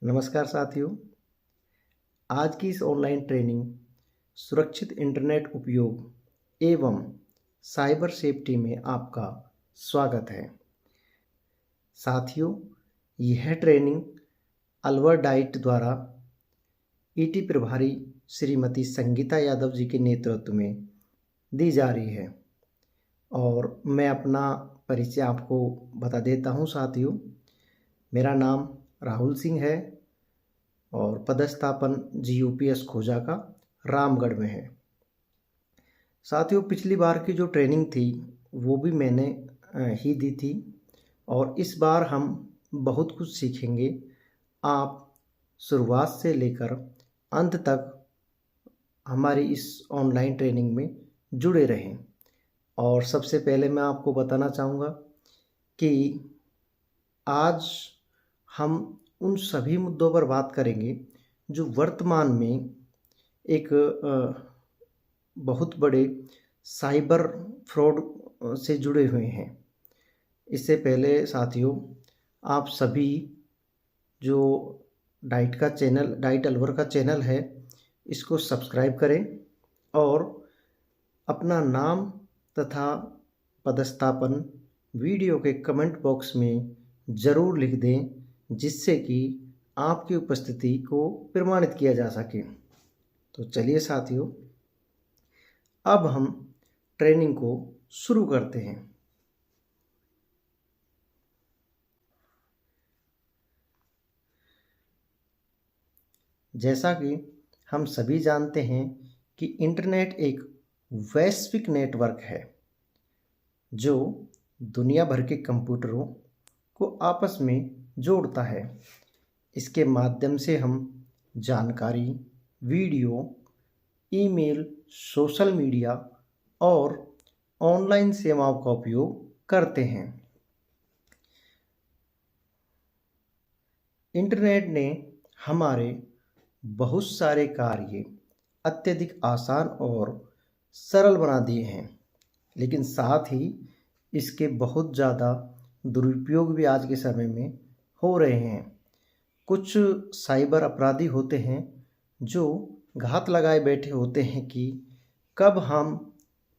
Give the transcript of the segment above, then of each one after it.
नमस्कार साथियों। आज की इस ऑनलाइन ट्रेनिंग सुरक्षित इंटरनेट उपयोग एवं साइबर सेफ्टी में आपका स्वागत है। साथियों, यह ट्रेनिंग अलवर डाइट द्वारा ईटी प्रभारी श्रीमती संगीता यादव जी के नेतृत्व में दी जा रही है और मैं अपना परिचय आपको बता देता हूं। साथियों, मेरा नाम राहुल सिंह है और पदस्थापन जीयूपीएस खोजा का रामगढ़ में है। साथियों, पिछली बार की जो ट्रेनिंग थी वो भी मैंने ही दी थी और इस बार हम बहुत कुछ सीखेंगे। आप शुरुआत से लेकर अंत तक हमारी इस ऑनलाइन ट्रेनिंग में जुड़े रहें। और सबसे पहले मैं आपको बताना चाहूँगा कि आज हम उन सभी मुद्दों पर बात करेंगे जो वर्तमान में एक बहुत बड़े साइबर फ्रॉड से जुड़े हुए हैं। इससे पहले साथियों, आप सभी जो डाइट अलवर का चैनल है, इसको सब्सक्राइब करें और अपना नाम तथा पदस्थापन वीडियो के कमेंट बॉक्स में ज़रूर लिख दें, जिससे कि आपकी उपस्थिति को प्रमाणित किया जा सके। तो चलिए साथियों, अब हम ट्रेनिंग को शुरू करते हैं। जैसा कि हम सभी जानते हैं कि इंटरनेट एक वैश्विक नेटवर्क है जो दुनिया भर के कंप्यूटरों को आपस में जोड़ता है। इसके माध्यम से हम जानकारी, वीडियो, ईमेल, सोशल मीडिया और ऑनलाइन सेवाओं का उपयोग करते हैं। इंटरनेट ने हमारे बहुत सारे कार्य अत्यधिक आसान और सरल बना दिए हैं, लेकिन साथ ही इसके बहुत ज़्यादा दुरुपयोग भी आज के समय में हो रहे हैं। कुछ साइबर अपराधी होते हैं जो घात लगाए बैठे होते हैं कि कब हम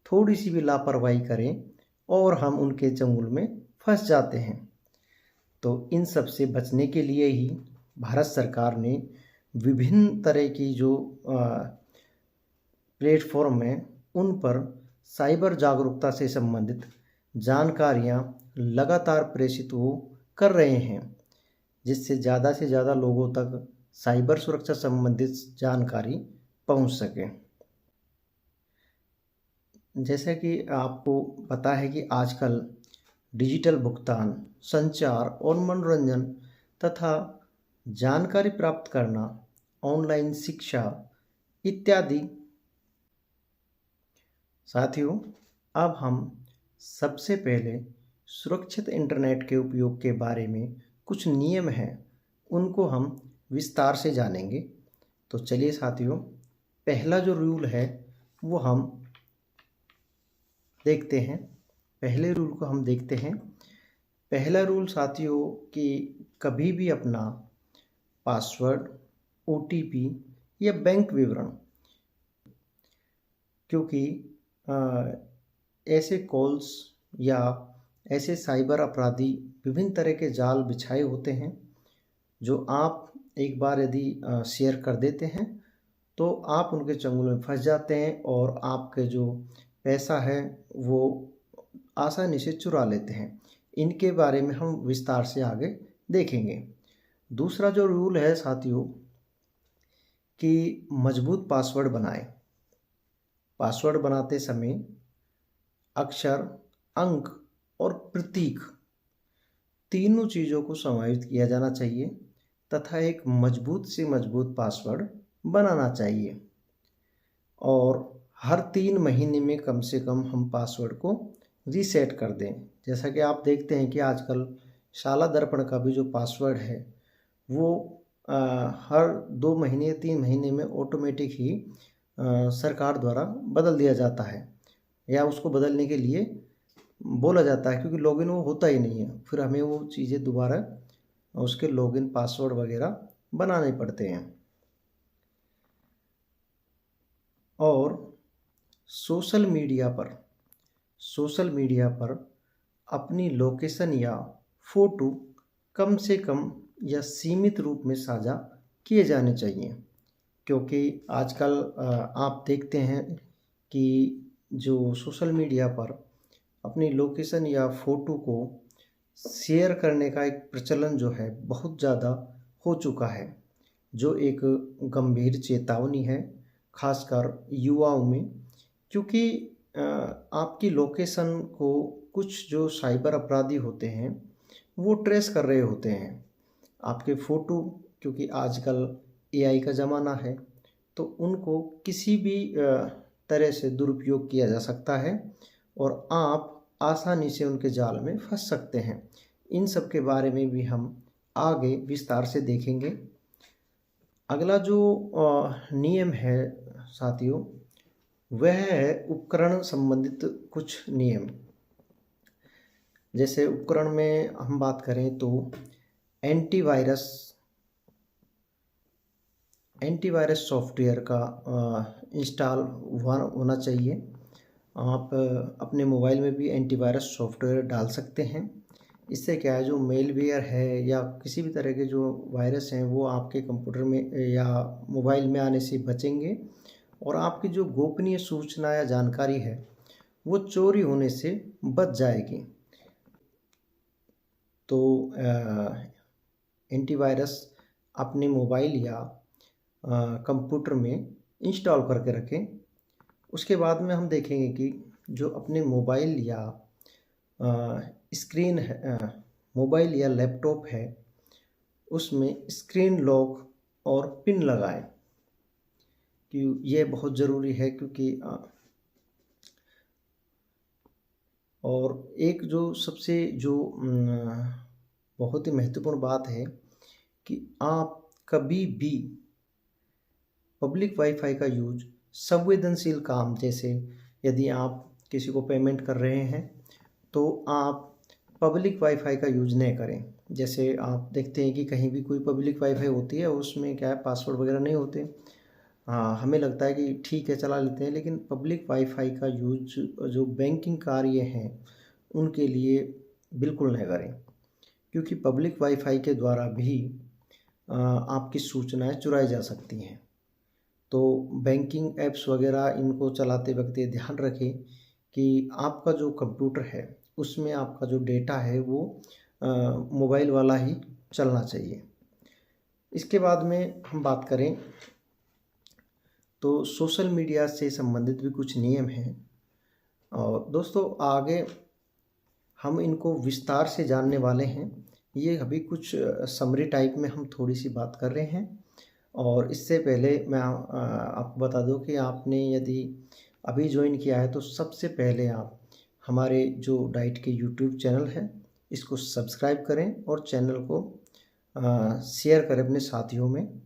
थोड़ी सी भी लापरवाही करें और हम उनके चंगुल में फंस जाते हैं। तो इन सब से बचने के लिए ही भारत सरकार ने विभिन्न तरह की जो प्लेटफॉर्म हैं, उन पर साइबर जागरूकता से संबंधित जानकारियां लगातार प्रेषित वो कर रहे हैं, जिससे ज़्यादा से ज़्यादा लोगों तक साइबर सुरक्षा संबंधित जानकारी पहुंच सके। जैसा कि आपको पता है कि आजकल डिजिटल भुगतान, संचार और मनोरंजन तथा जानकारी प्राप्त करना, ऑनलाइन शिक्षा इत्यादि। साथियों, अब हम सबसे पहले सुरक्षित इंटरनेट के उपयोग के बारे में कुछ नियम हैं, उनको हम विस्तार से जानेंगे। तो चलिए साथियों, पहला जो रूल है वो हम देखते हैं। पहले रूल को हम देखते हैं। पहला रूल साथियों कि कभी भी अपना पासवर्ड, ओटीपी या बैंक विवरण, क्योंकि ऐसे कॉल्स या ऐसे साइबर अपराधी विभिन्न तरह के जाल बिछाए होते हैं जो आप एक बार यदि शेयर कर देते हैं तो आप उनके चंगुल में फंस जाते हैं और आपके जो पैसा है वो आसानी से चुरा लेते हैं। इनके बारे में हम विस्तार से आगे देखेंगे। दूसरा जो रूल है साथियों कि मजबूत पासवर्ड बनाएं। पासवर्ड बनाते समय अक्षर, अंक और प्रतीक तीनों चीज़ों को समायोजित किया जाना चाहिए तथा एक मजबूत से मजबूत पासवर्ड बनाना चाहिए। और हर 3 महीने में कम से कम हम पासवर्ड को रीसेट कर दें। जैसा कि आप देखते हैं कि आजकल शाला दर्पण का भी जो पासवर्ड है वो हर 2 महीने 3 महीने में ऑटोमेटिक ही सरकार द्वारा बदल दिया जाता है या उसको बदलने के लिए बोला जाता है, क्योंकि लॉगिन वो होता ही नहीं है। फिर हमें वो चीज़ें दोबारा उसके लॉगिन पासवर्ड वगैरह बनाने पड़ते हैं। और सोशल मीडिया पर अपनी लोकेशन या फ़ोटो कम से कम या सीमित रूप में साझा किए जाने चाहिए, क्योंकि आजकल आप देखते हैं कि जो सोशल मीडिया पर अपनी लोकेशन या फ़ोटो को शेयर करने का एक प्रचलन जो है बहुत ज़्यादा हो चुका है, जो एक गंभीर चेतावनी है, खासकर युवाओं में। क्योंकि आपकी लोकेशन को कुछ जो साइबर अपराधी होते हैं वो ट्रेस कर रहे होते हैं। आपके फ़ोटो, क्योंकि आजकल एआई का ज़माना है, तो उनको किसी भी तरह से दुरुपयोग किया जा सकता है और आप आसानी से उनके जाल में फंस सकते हैं। इन सब के बारे में भी हम आगे विस्तार से देखेंगे। अगला जो नियम है साथियों, वह है उपकरण संबंधित कुछ नियम। जैसे उपकरण में हम बात करें तो एंटीवायरस सॉफ्टवेयर का इंस्टॉल होना चाहिए। आप अपने मोबाइल में भी एंटीवायरस सॉफ्टवेयर डाल सकते हैं। इससे क्या है, जो मेलवेयर है या किसी भी तरह के जो वायरस हैं वो आपके कंप्यूटर में या मोबाइल में आने से बचेंगे और आपकी जो गोपनीय सूचना या जानकारी है वो चोरी होने से बच जाएगी। तो एंटीवायरस अपने मोबाइल या कंप्यूटर में इंस्टॉल करके रखें। उसके बाद में हम देखेंगे कि जो अपने मोबाइल या स्क्रीन है, मोबाइल या लैपटॉप है, उसमें स्क्रीन लॉक और पिन लगाएं। कि ये बहुत ज़रूरी है, क्योंकि और एक जो सबसे जो बहुत ही महत्वपूर्ण बात है कि आप कभी भी पब्लिक वाईफाई का यूज संवेदनशील काम, जैसे यदि आप किसी को पेमेंट कर रहे हैं तो आप पब्लिक वाईफाई का यूज नहीं करें। जैसे आप देखते हैं कि कहीं भी कोई पब्लिक वाईफाई होती है, उसमें क्या है, पासवर्ड वगैरह नहीं होते। हाँ, हमें लगता है कि ठीक है चला लेते हैं, लेकिन पब्लिक वाईफाई का यूज जो बैंकिंग कार्य हैं उनके लिए बिल्कुल नहीं करें, क्योंकि पब्लिक वाईफाई के द्वारा भी आपकी सूचनाएं चुराई जा सकती हैं। तो बैंकिंग ऐप्स वगैरह इनको चलाते वक्त ये ध्यान रखें कि आपका जो कंप्यूटर है उसमें आपका जो डेटा है वो मोबाइल वाला ही चलना चाहिए। इसके बाद में हम बात करें तो सोशल मीडिया से संबंधित भी कुछ नियम हैं, और दोस्तों आगे हम इनको विस्तार से जानने वाले हैं। ये अभी कुछ समरी टाइप में हम थोड़ी सी बात कर रहे हैं। और इससे पहले मैं आपको बता दूं कि आपने यदि अभी ज्वाइन किया है तो सबसे पहले आप हमारे जो डाइट के यूट्यूब चैनल है इसको सब्सक्राइब करें और चैनल को शेयर करें अपने साथियों में,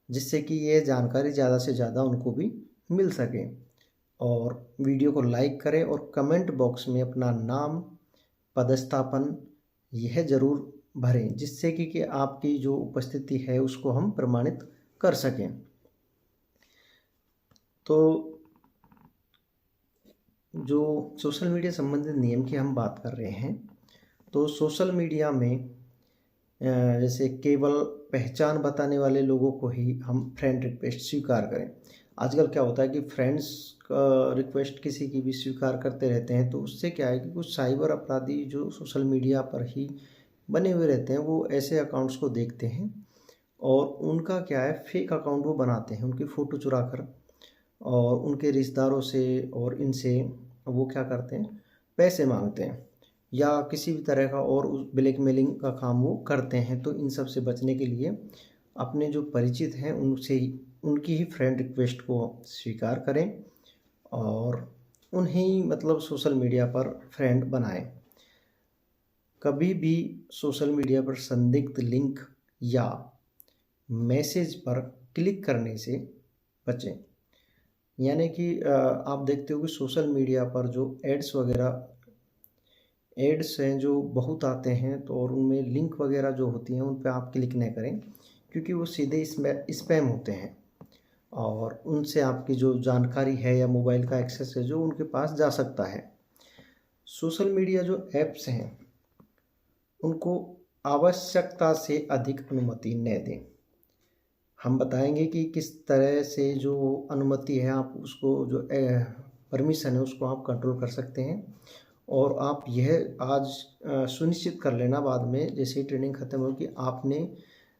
जिससे कि ये जानकारी ज़्यादा से ज़्यादा उनको भी मिल सके। और वीडियो को लाइक करें और कमेंट बॉक्स में अपना नाम, पदस्थापन यह ज़रूर भरें, जिससे कि आपकी जो उपस्थिति है उसको हम प्रमाणित कर सकें। तो जो सोशल मीडिया संबंधित नियम की हम बात कर रहे हैं, तो सोशल मीडिया में जैसे केवल पहचान बताने वाले लोगों को ही हम फ्रेंड रिक्वेस्ट स्वीकार करें। आजकल क्या होता है कि फ्रेंड्स का रिक्वेस्ट किसी की भी स्वीकार करते रहते हैं, तो उससे क्या है कि कुछ साइबर अपराधी जो सोशल मीडिया पर ही बने हुए रहते हैं वो ऐसे अकाउंट्स को देखते हैं और उनका क्या है, फेक अकाउंट वो बनाते हैं उनकी फ़ोटो चुरा कर, और उनके रिश्तेदारों से और इनसे वो क्या करते हैं, पैसे मांगते हैं या किसी भी तरह का और उस ब्लैकमेलिंग का काम वो करते हैं। तो इन सब से बचने के लिए अपने जो परिचित हैं उनसे ही, उनकी ही फ्रेंड रिक्वेस्ट को स्वीकार करें और उन्हें मतलब सोशल मीडिया पर फ्रेंड बनाएं। कभी भी सोशल मीडिया पर संदिग्ध लिंक या मैसेज पर क्लिक करने से बचें। यानी कि आप देखते हो कि सोशल मीडिया पर जो एड्स हैं जो बहुत आते हैं, तो और उनमें लिंक वगैरह जो होती हैं उन पे आप क्लिक नहीं करें, क्योंकि वो सीधे स्पैम होते हैं और उनसे आपकी जो जानकारी है या मोबाइल का एक्सेस है जो उनके पास जा सकता है। सोशल मीडिया जो ऐप्स हैं उनको आवश्यकता से अधिक अनुमति न दें। हम बताएंगे कि किस तरह से जो अनुमति है आप उसको जो परमिशन है उसको आप कंट्रोल कर सकते हैं। और आप यह आज सुनिश्चित कर लेना बाद में जैसे ही ट्रेनिंग ख़त्म हो कि आपने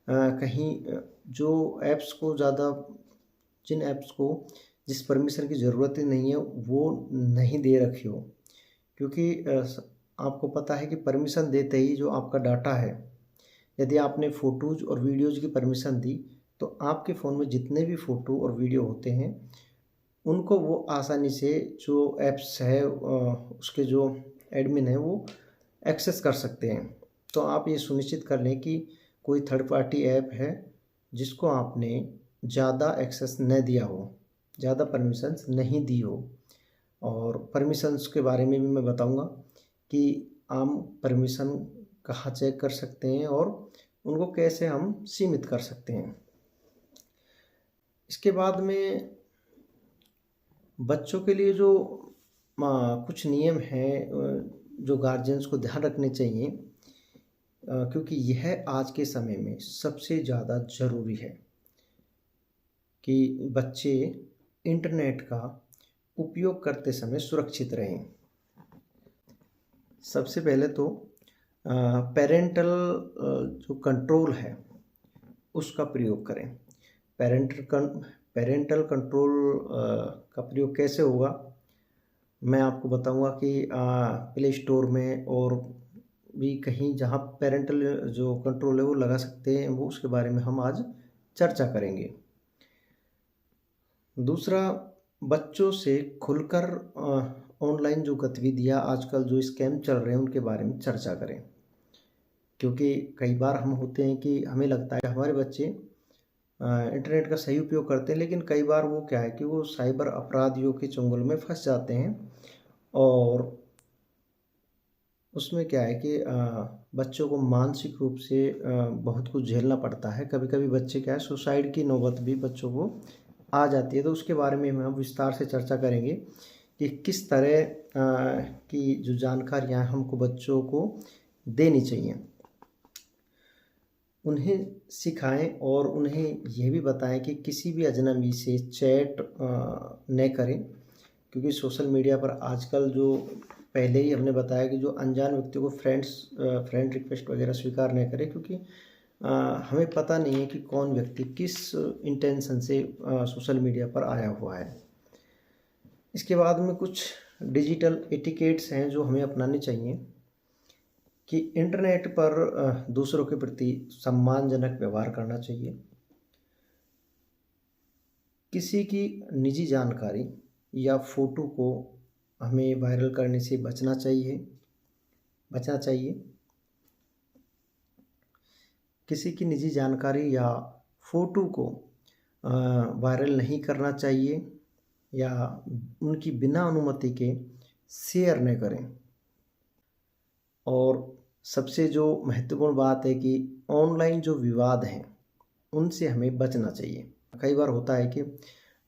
कहीं जो ऐप्स को ज़्यादा जिन ऐप्स को जिस परमिशन की ज़रूरत ही नहीं है वो नहीं दे रखी हो। क्योंकि आपको पता है कि परमिशन देते ही जो आपका डाटा है, यदि आपने फ़ोटोज़ और वीडियोज़ की परमिशन दी तो आपके फ़ोन में जितने भी फ़ोटो और वीडियो होते हैं उनको वो आसानी से जो ऐप्स है उसके जो एडमिन है वो एक्सेस कर सकते हैं। तो आप ये सुनिश्चित कर लें कि कोई थर्ड पार्टी ऐप है जिसको आपने ज़्यादा एक्सेस न दिया हो, ज़्यादा परमिशंस नहीं दी हो। और परमिशंस के बारे में भी मैं बताऊंगा कि हम परमिशन कहाँ चेक कर सकते हैं और उनको कैसे हम सीमित कर सकते हैं। इसके बाद में बच्चों के लिए जो कुछ नियम हैं जो गार्जियंस को ध्यान रखने चाहिए, क्योंकि यह आज के समय में सबसे ज़्यादा ज़रूरी है कि बच्चे इंटरनेट का उपयोग करते समय सुरक्षित रहें। सबसे पहले तो पेरेंटल जो कंट्रोल है उसका प्रयोग करें। पेरेंटल कंट्रोल का प्रयोग कैसे होगा मैं आपको बताऊंगा कि प्ले स्टोर में और भी कहीं जहां पेरेंटल जो कंट्रोल है वो लगा सकते हैं, वो उसके बारे में हम आज चर्चा करेंगे। दूसरा, बच्चों से खुलकर ऑनलाइन जो गतिविधियां आजकल जो स्कैम चल रहे हैं उनके बारे में चर्चा करें। क्योंकि कई बार हम होते हैं कि हमें लगता है कि हमारे बच्चे इंटरनेट का सही उपयोग करते हैं, लेकिन कई बार वो क्या है कि वो साइबर अपराधियों के चंगुल में फंस जाते हैं और उसमें क्या है कि बच्चों को मानसिक रूप से बहुत कुछ झेलना पड़ता है। कभी कभी बच्चे क्या है सुसाइड की नौबत भी बच्चों को आ जाती है। तो उसके बारे में हम विस्तार से चर्चा करेंगे कि किस तरह की जो जानकारियाँ हमको बच्चों को देनी चाहिए, उन्हें सिखाएं और उन्हें यह भी बताएं कि किसी भी अजनबी से चैट न करें। क्योंकि सोशल मीडिया पर आजकल जो पहले ही हमने बताया कि जो अनजान व्यक्तियों को फ्रेंड रिक्वेस्ट वगैरह स्वीकार न करें, क्योंकि हमें पता नहीं है कि कौन व्यक्ति किस इंटेंशन से सोशल मीडिया पर आया हुआ है। इसके बाद में कुछ डिजिटल एटिकेट्स हैं जो हमें अपनाने चाहिए कि इंटरनेट पर दूसरों के प्रति सम्मानजनक व्यवहार करना चाहिए। किसी की निजी जानकारी या फोटो को हमें वायरल करने से बचना चाहिए। किसी की निजी जानकारी या फोटो को वायरल नहीं करना चाहिए या उनकी बिना अनुमति के शेयर न करें। और सबसे जो महत्वपूर्ण बात है कि ऑनलाइन जो विवाद हैं उनसे हमें बचना चाहिए। कई बार होता है कि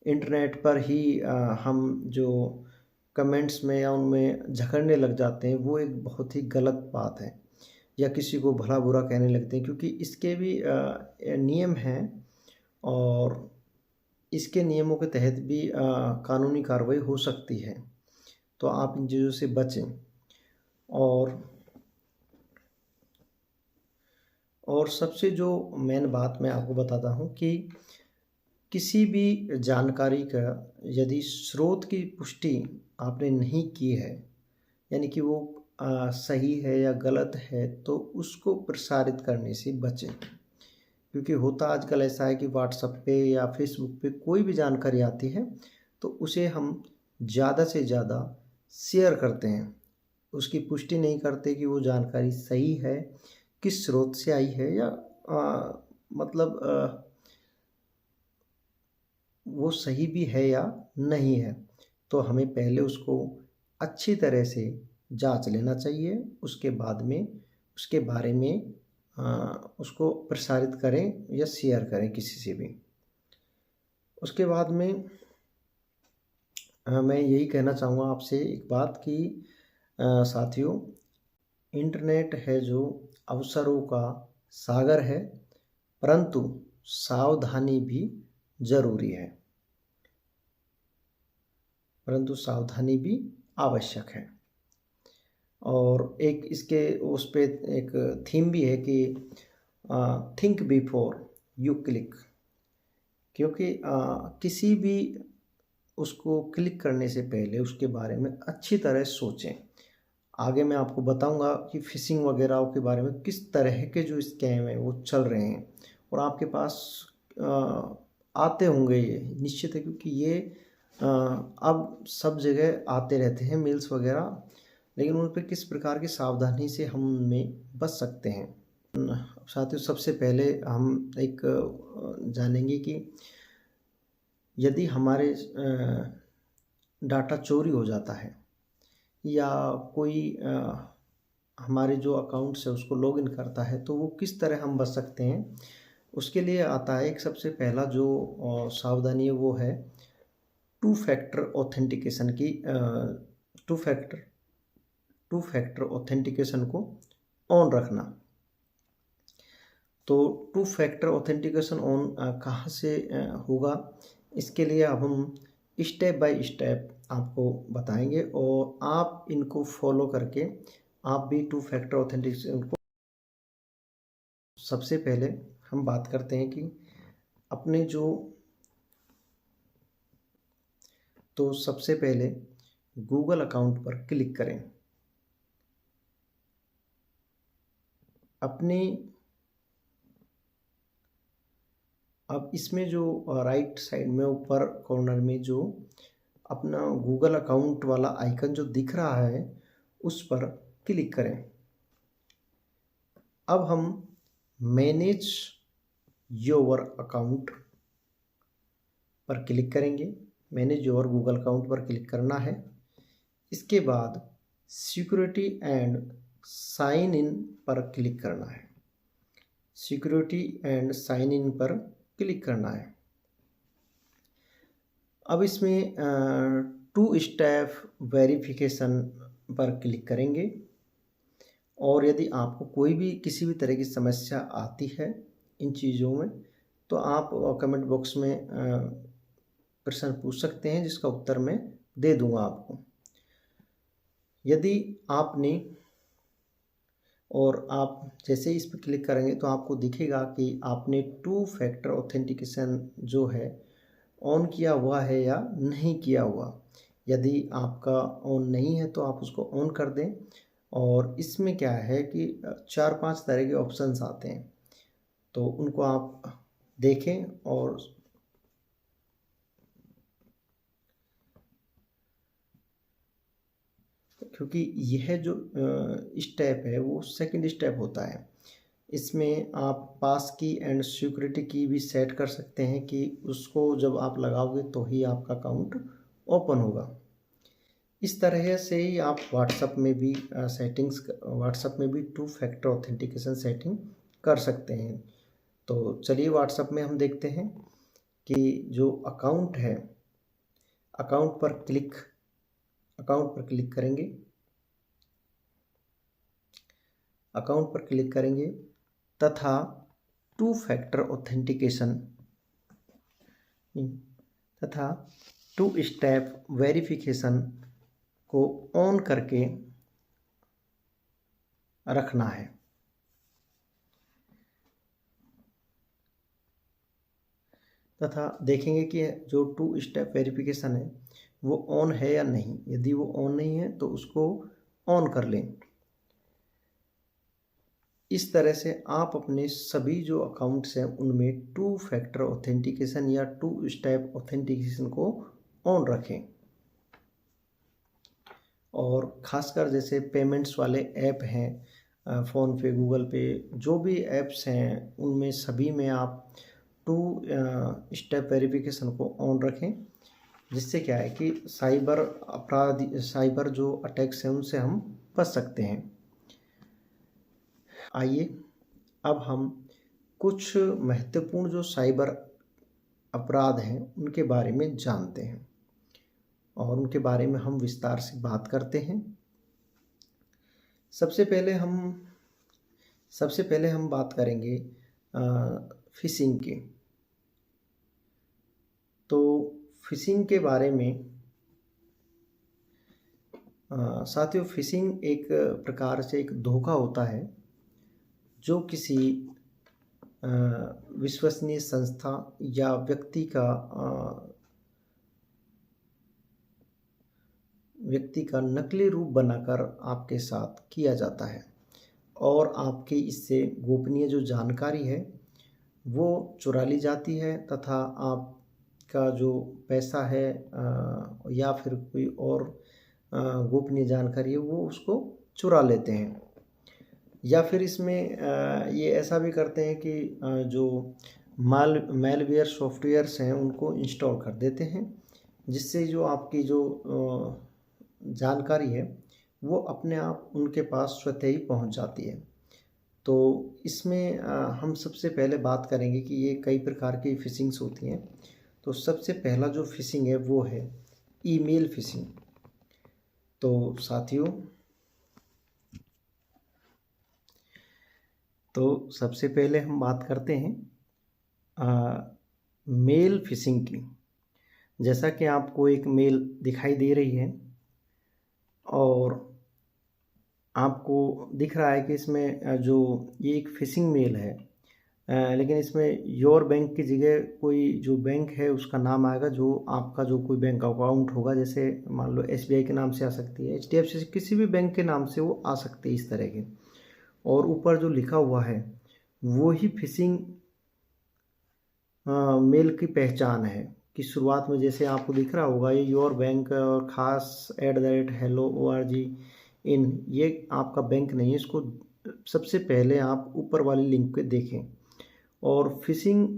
इंटरनेट पर ही हम जो कमेंट्स में या उनमें झगड़ने लग जाते हैं, वो एक बहुत ही गलत बात है, या किसी को भला बुरा कहने लगते हैं, क्योंकि इसके भी नियम हैं और इसके नियमों के तहत भी कानूनी कार्रवाई हो सकती है। तो आप इन चीज़ों से बचें। और सबसे जो मेन बात मैं आपको बताता हूँ कि किसी भी जानकारी का यदि स्रोत की पुष्टि आपने नहीं की है, यानी कि वो सही है या गलत है, तो उसको प्रसारित करने से बचें। क्योंकि होता आजकल ऐसा है कि व्हाट्सएप पे या फेसबुक पे कोई भी जानकारी आती है तो उसे हम ज़्यादा से ज़्यादा शेयर करते हैं, उसकी पुष्टि नहीं करते कि वो जानकारी सही है, किस स्रोत से आई है, या मतलब वो सही भी है या नहीं है। तो हमें पहले उसको अच्छी तरह से जांच लेना चाहिए, उसके बाद में उसके बारे में उसको प्रसारित करें या शेयर करें किसी से भी। उसके बाद में मैं यही कहना चाहूँगा आपसे एक बात कि साथियों, इंटरनेट है जो अवसरों का सागर है, परंतु सावधानी भी ज़रूरी है, परंतु सावधानी भी आवश्यक है। और एक इसके उस पे एक थीम भी है कि थिंक बिफोर यू क्लिक, क्योंकि किसी भी उसको क्लिक करने से पहले उसके बारे में अच्छी तरह सोचें। आगे मैं आपको बताऊंगा कि फ़िशिंग वगैरह के बारे में किस तरह के जो स्कैम हैं वो चल रहे हैं और आपके पास आते होंगे, ये निश्चित है, क्योंकि ये अब सब जगह आते रहते हैं मेल्स वगैरह, लेकिन उन पर किस प्रकार की सावधानी से हम उनमें बच सकते हैं। साथियों, सबसे पहले हम एक जानेंगे कि यदि हमारे डाटा चोरी हो जाता है या कोई हमारे जो अकाउंट्स है उसको लॉगिन करता है, तो वो किस तरह हम बच सकते हैं। उसके लिए आता है एक सबसे पहला जो सावधानी है वो है टू फैक्टर ऑथेंटिकेशन की। टू फैक्टर ऑथेंटिकेशन को ऑन रखना। तो टू फैक्टर ऑथेंटिकेशन ऑन कहाँ से होगा, इसके लिए अब हम स्टेप बाय स्टेप आपको बताएंगे और आप इनको फॉलो करके आप भी टू फैक्टर ऑथेंटिकेशन को। सबसे पहले हम बात करते हैं कि अपने जो, तो सबसे पहले गूगल अकाउंट पर क्लिक करें। अपनी अब इसमें जो राइट साइड में ऊपर कॉर्नर में जो अपना गूगल अकाउंट वाला आइकन जो दिख रहा है उस पर क्लिक करें। अब हम मैनेज योर अकाउंट पर क्लिक करेंगे। मैनेज योर गूगल अकाउंट पर क्लिक करना है। इसके बाद सिक्योरिटी एंड साइन इन पर क्लिक करना है। सिक्योरिटी एंड साइन इन पर क्लिक करना है। अब इसमें टू स्टेप वेरिफिकेशन पर क्लिक करेंगे और यदि आपको कोई भी किसी भी तरह की समस्या आती है इन चीज़ों में, तो आप कमेंट बॉक्स में प्रश्न पूछ सकते हैं जिसका उत्तर मैं दे दूंगा आपको। यदि आपने और आप जैसे इस पर क्लिक करेंगे तो आपको दिखेगा कि आपने टू फैक्टर ऑथेंटिकेशन जो है ऑन किया हुआ है या नहीं किया हुआ। यदि आपका ऑन नहीं है तो आप उसको ऑन कर दें। और इसमें क्या है कि 4-5 तरह के ऑप्शंस आते हैं, तो उनको आप देखें। और क्योंकि यह जो स्टेप है वो सेकंड स्टेप होता है, इसमें आप पास की एंड सिक्योरिटी की भी सेट कर सकते हैं कि उसको जब आप लगाओगे तो ही आपका अकाउंट ओपन होगा। इस तरह से ही आप व्हाट्सएप में भी टू फैक्टर ऑथेंटिकेशन सेटिंग कर सकते हैं। तो चलिए व्हाट्सएप में हम देखते हैं कि जो अकाउंट है, अकाउंट पर क्लिक करेंगे। अकाउंट पर क्लिक करेंगे तथा टू फैक्टर ऑथेंटिकेशन तथा टू स्टेप वेरिफिकेशन को ऑन करके रखना है। तथा देखेंगे कि जो टू स्टेप वेरिफिकेशन है वो ऑन है या नहीं। यदि वो ऑन नहीं है तो उसको ऑन कर लें। इस तरह से आप अपने सभी जो अकाउंट्स हैं उनमें टू फैक्टर ऑथेंटिकेशन या टू स्टेप ऑथेंटिकेशन को ऑन रखें। और ख़ासकर जैसे पेमेंट्स वाले ऐप हैं, फ़ोन पे, गूगल पे, जो भी ऐप्स हैं उनमें सभी में आप टू स्टेप वेरिफिकेशन को ऑन रखें, जिससे क्या है कि साइबर जो अटैक्स हैं उनसे हम बच सकते हैं। आइए अब हम कुछ महत्वपूर्ण जो साइबर अपराध हैं उनके बारे में जानते हैं और उनके बारे में हम विस्तार से बात करते हैं। सबसे पहले हम बात करेंगे फ़िशिंग की। तो फ़िशिंग के बारे में साथियों, फ़िशिंग एक प्रकार से एक धोखा होता है जो किसी विश्वसनीय संस्था या व्यक्ति का नकली रूप बनाकर आपके साथ किया जाता है और आपकी इससे गोपनीय जो जानकारी है वो चुरा ली जाती है तथा आपका जो पैसा है या फिर कोई और गोपनीय जानकारी है वो उसको चुरा लेते हैं। या फिर इसमें ये ऐसा भी करते हैं कि जो मैलवेयर सॉफ्टवेयर्स हैं उनको इंस्टॉल कर देते हैं, जिससे जो आपकी जो जानकारी है वो अपने आप उनके पास स्वतः ही पहुंच जाती है। तो इसमें हम सबसे पहले बात करेंगे कि ये कई प्रकार की फ़िशिंग्स होती हैं। तो सबसे पहला जो फ़िशिंग है वो है ईमेल फ़िशिंग। तो साथियों, तो सबसे पहले हम बात करते हैं मेल फ़िशिंग की। जैसा कि आपको एक मेल दिखाई दे रही है और आपको दिख रहा है कि इसमें जो ये एक फ़िशिंग मेल है, लेकिन इसमें योर बैंक की जगह कोई जो बैंक है उसका नाम आएगा, जो आपका जो कोई बैंक अकाउंट होगा। जैसे मान लो SBI के नाम से आ सकती है, HDFC से, किसी भी बैंक के नाम से वो आ सकती है इस तरह के। और ऊपर जो लिखा हुआ है वो ही फ़िशिंग मेल की पहचान है कि शुरुआत में जैसे आपको दिख रहा होगा ये योर बैंक और ख़ास @hello.org इन, ये आपका बैंक नहीं है। इसको सबसे पहले आप ऊपर वाली लिंक पे देखें। और फ़िशिंग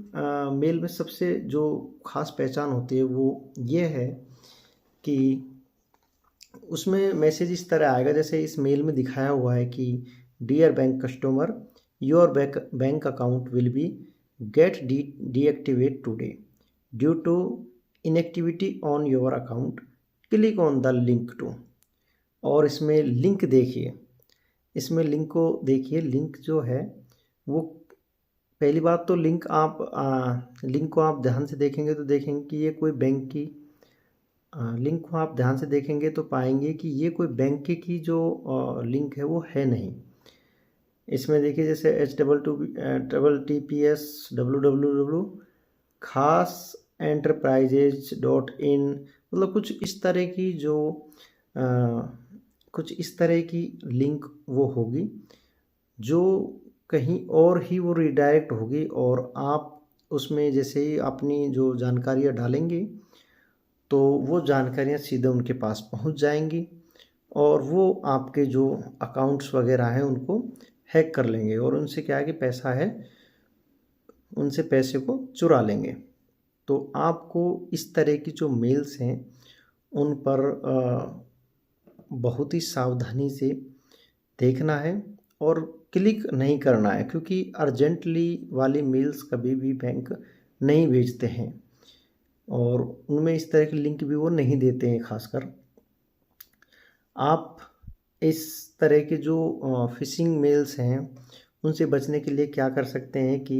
मेल में सबसे जो ख़ास पहचान होती है वो ये है कि उसमें मैसेज इस तरह आएगा, जैसे इस मेल में दिखाया हुआ है कि dear bank customer, your bank account will be get deactivate today due to inactivity on your account, click on the link to. और इसमें लिंक देखिए, लिंक जो है वो, पहली बात तो लिंक को आप ध्यान से देखेंगे तो देखेंगे कि ये कोई बैंक की लिंक को आप ध्यान से देखेंगे तो पाएंगे कि ये कोई बैंक की जो लिंक है वो है नहीं। इसमें देखिए जैसे https www खास enterprises.in, मतलब कुछ इस तरह की लिंक वो होगी जो कहीं और ही वो रिडायरेक्ट होगी। और आप उसमें जैसे ही अपनी जो जानकारियाँ डालेंगे तो वो जानकारियाँ सीधे उनके पास पहुंच जाएंगी और वो आपके जो अकाउंट्स वगैरह हैं उनको हैक कर लेंगे और उनसे क्या है कि पैसा है, उनसे पैसे को चुरा लेंगे। तो आपको इस तरह की जो मेल्स हैं उन पर बहुत ही सावधानी से देखना है और क्लिक नहीं करना है, क्योंकि अर्जेंटली वाली मेल्स कभी भी बैंक नहीं भेजते हैं और उनमें इस तरह की लिंक भी वो नहीं देते हैं। खासकर आप इस तरह के जो फ़िशिंग मेल्स हैं उनसे बचने के लिए क्या कर सकते हैं कि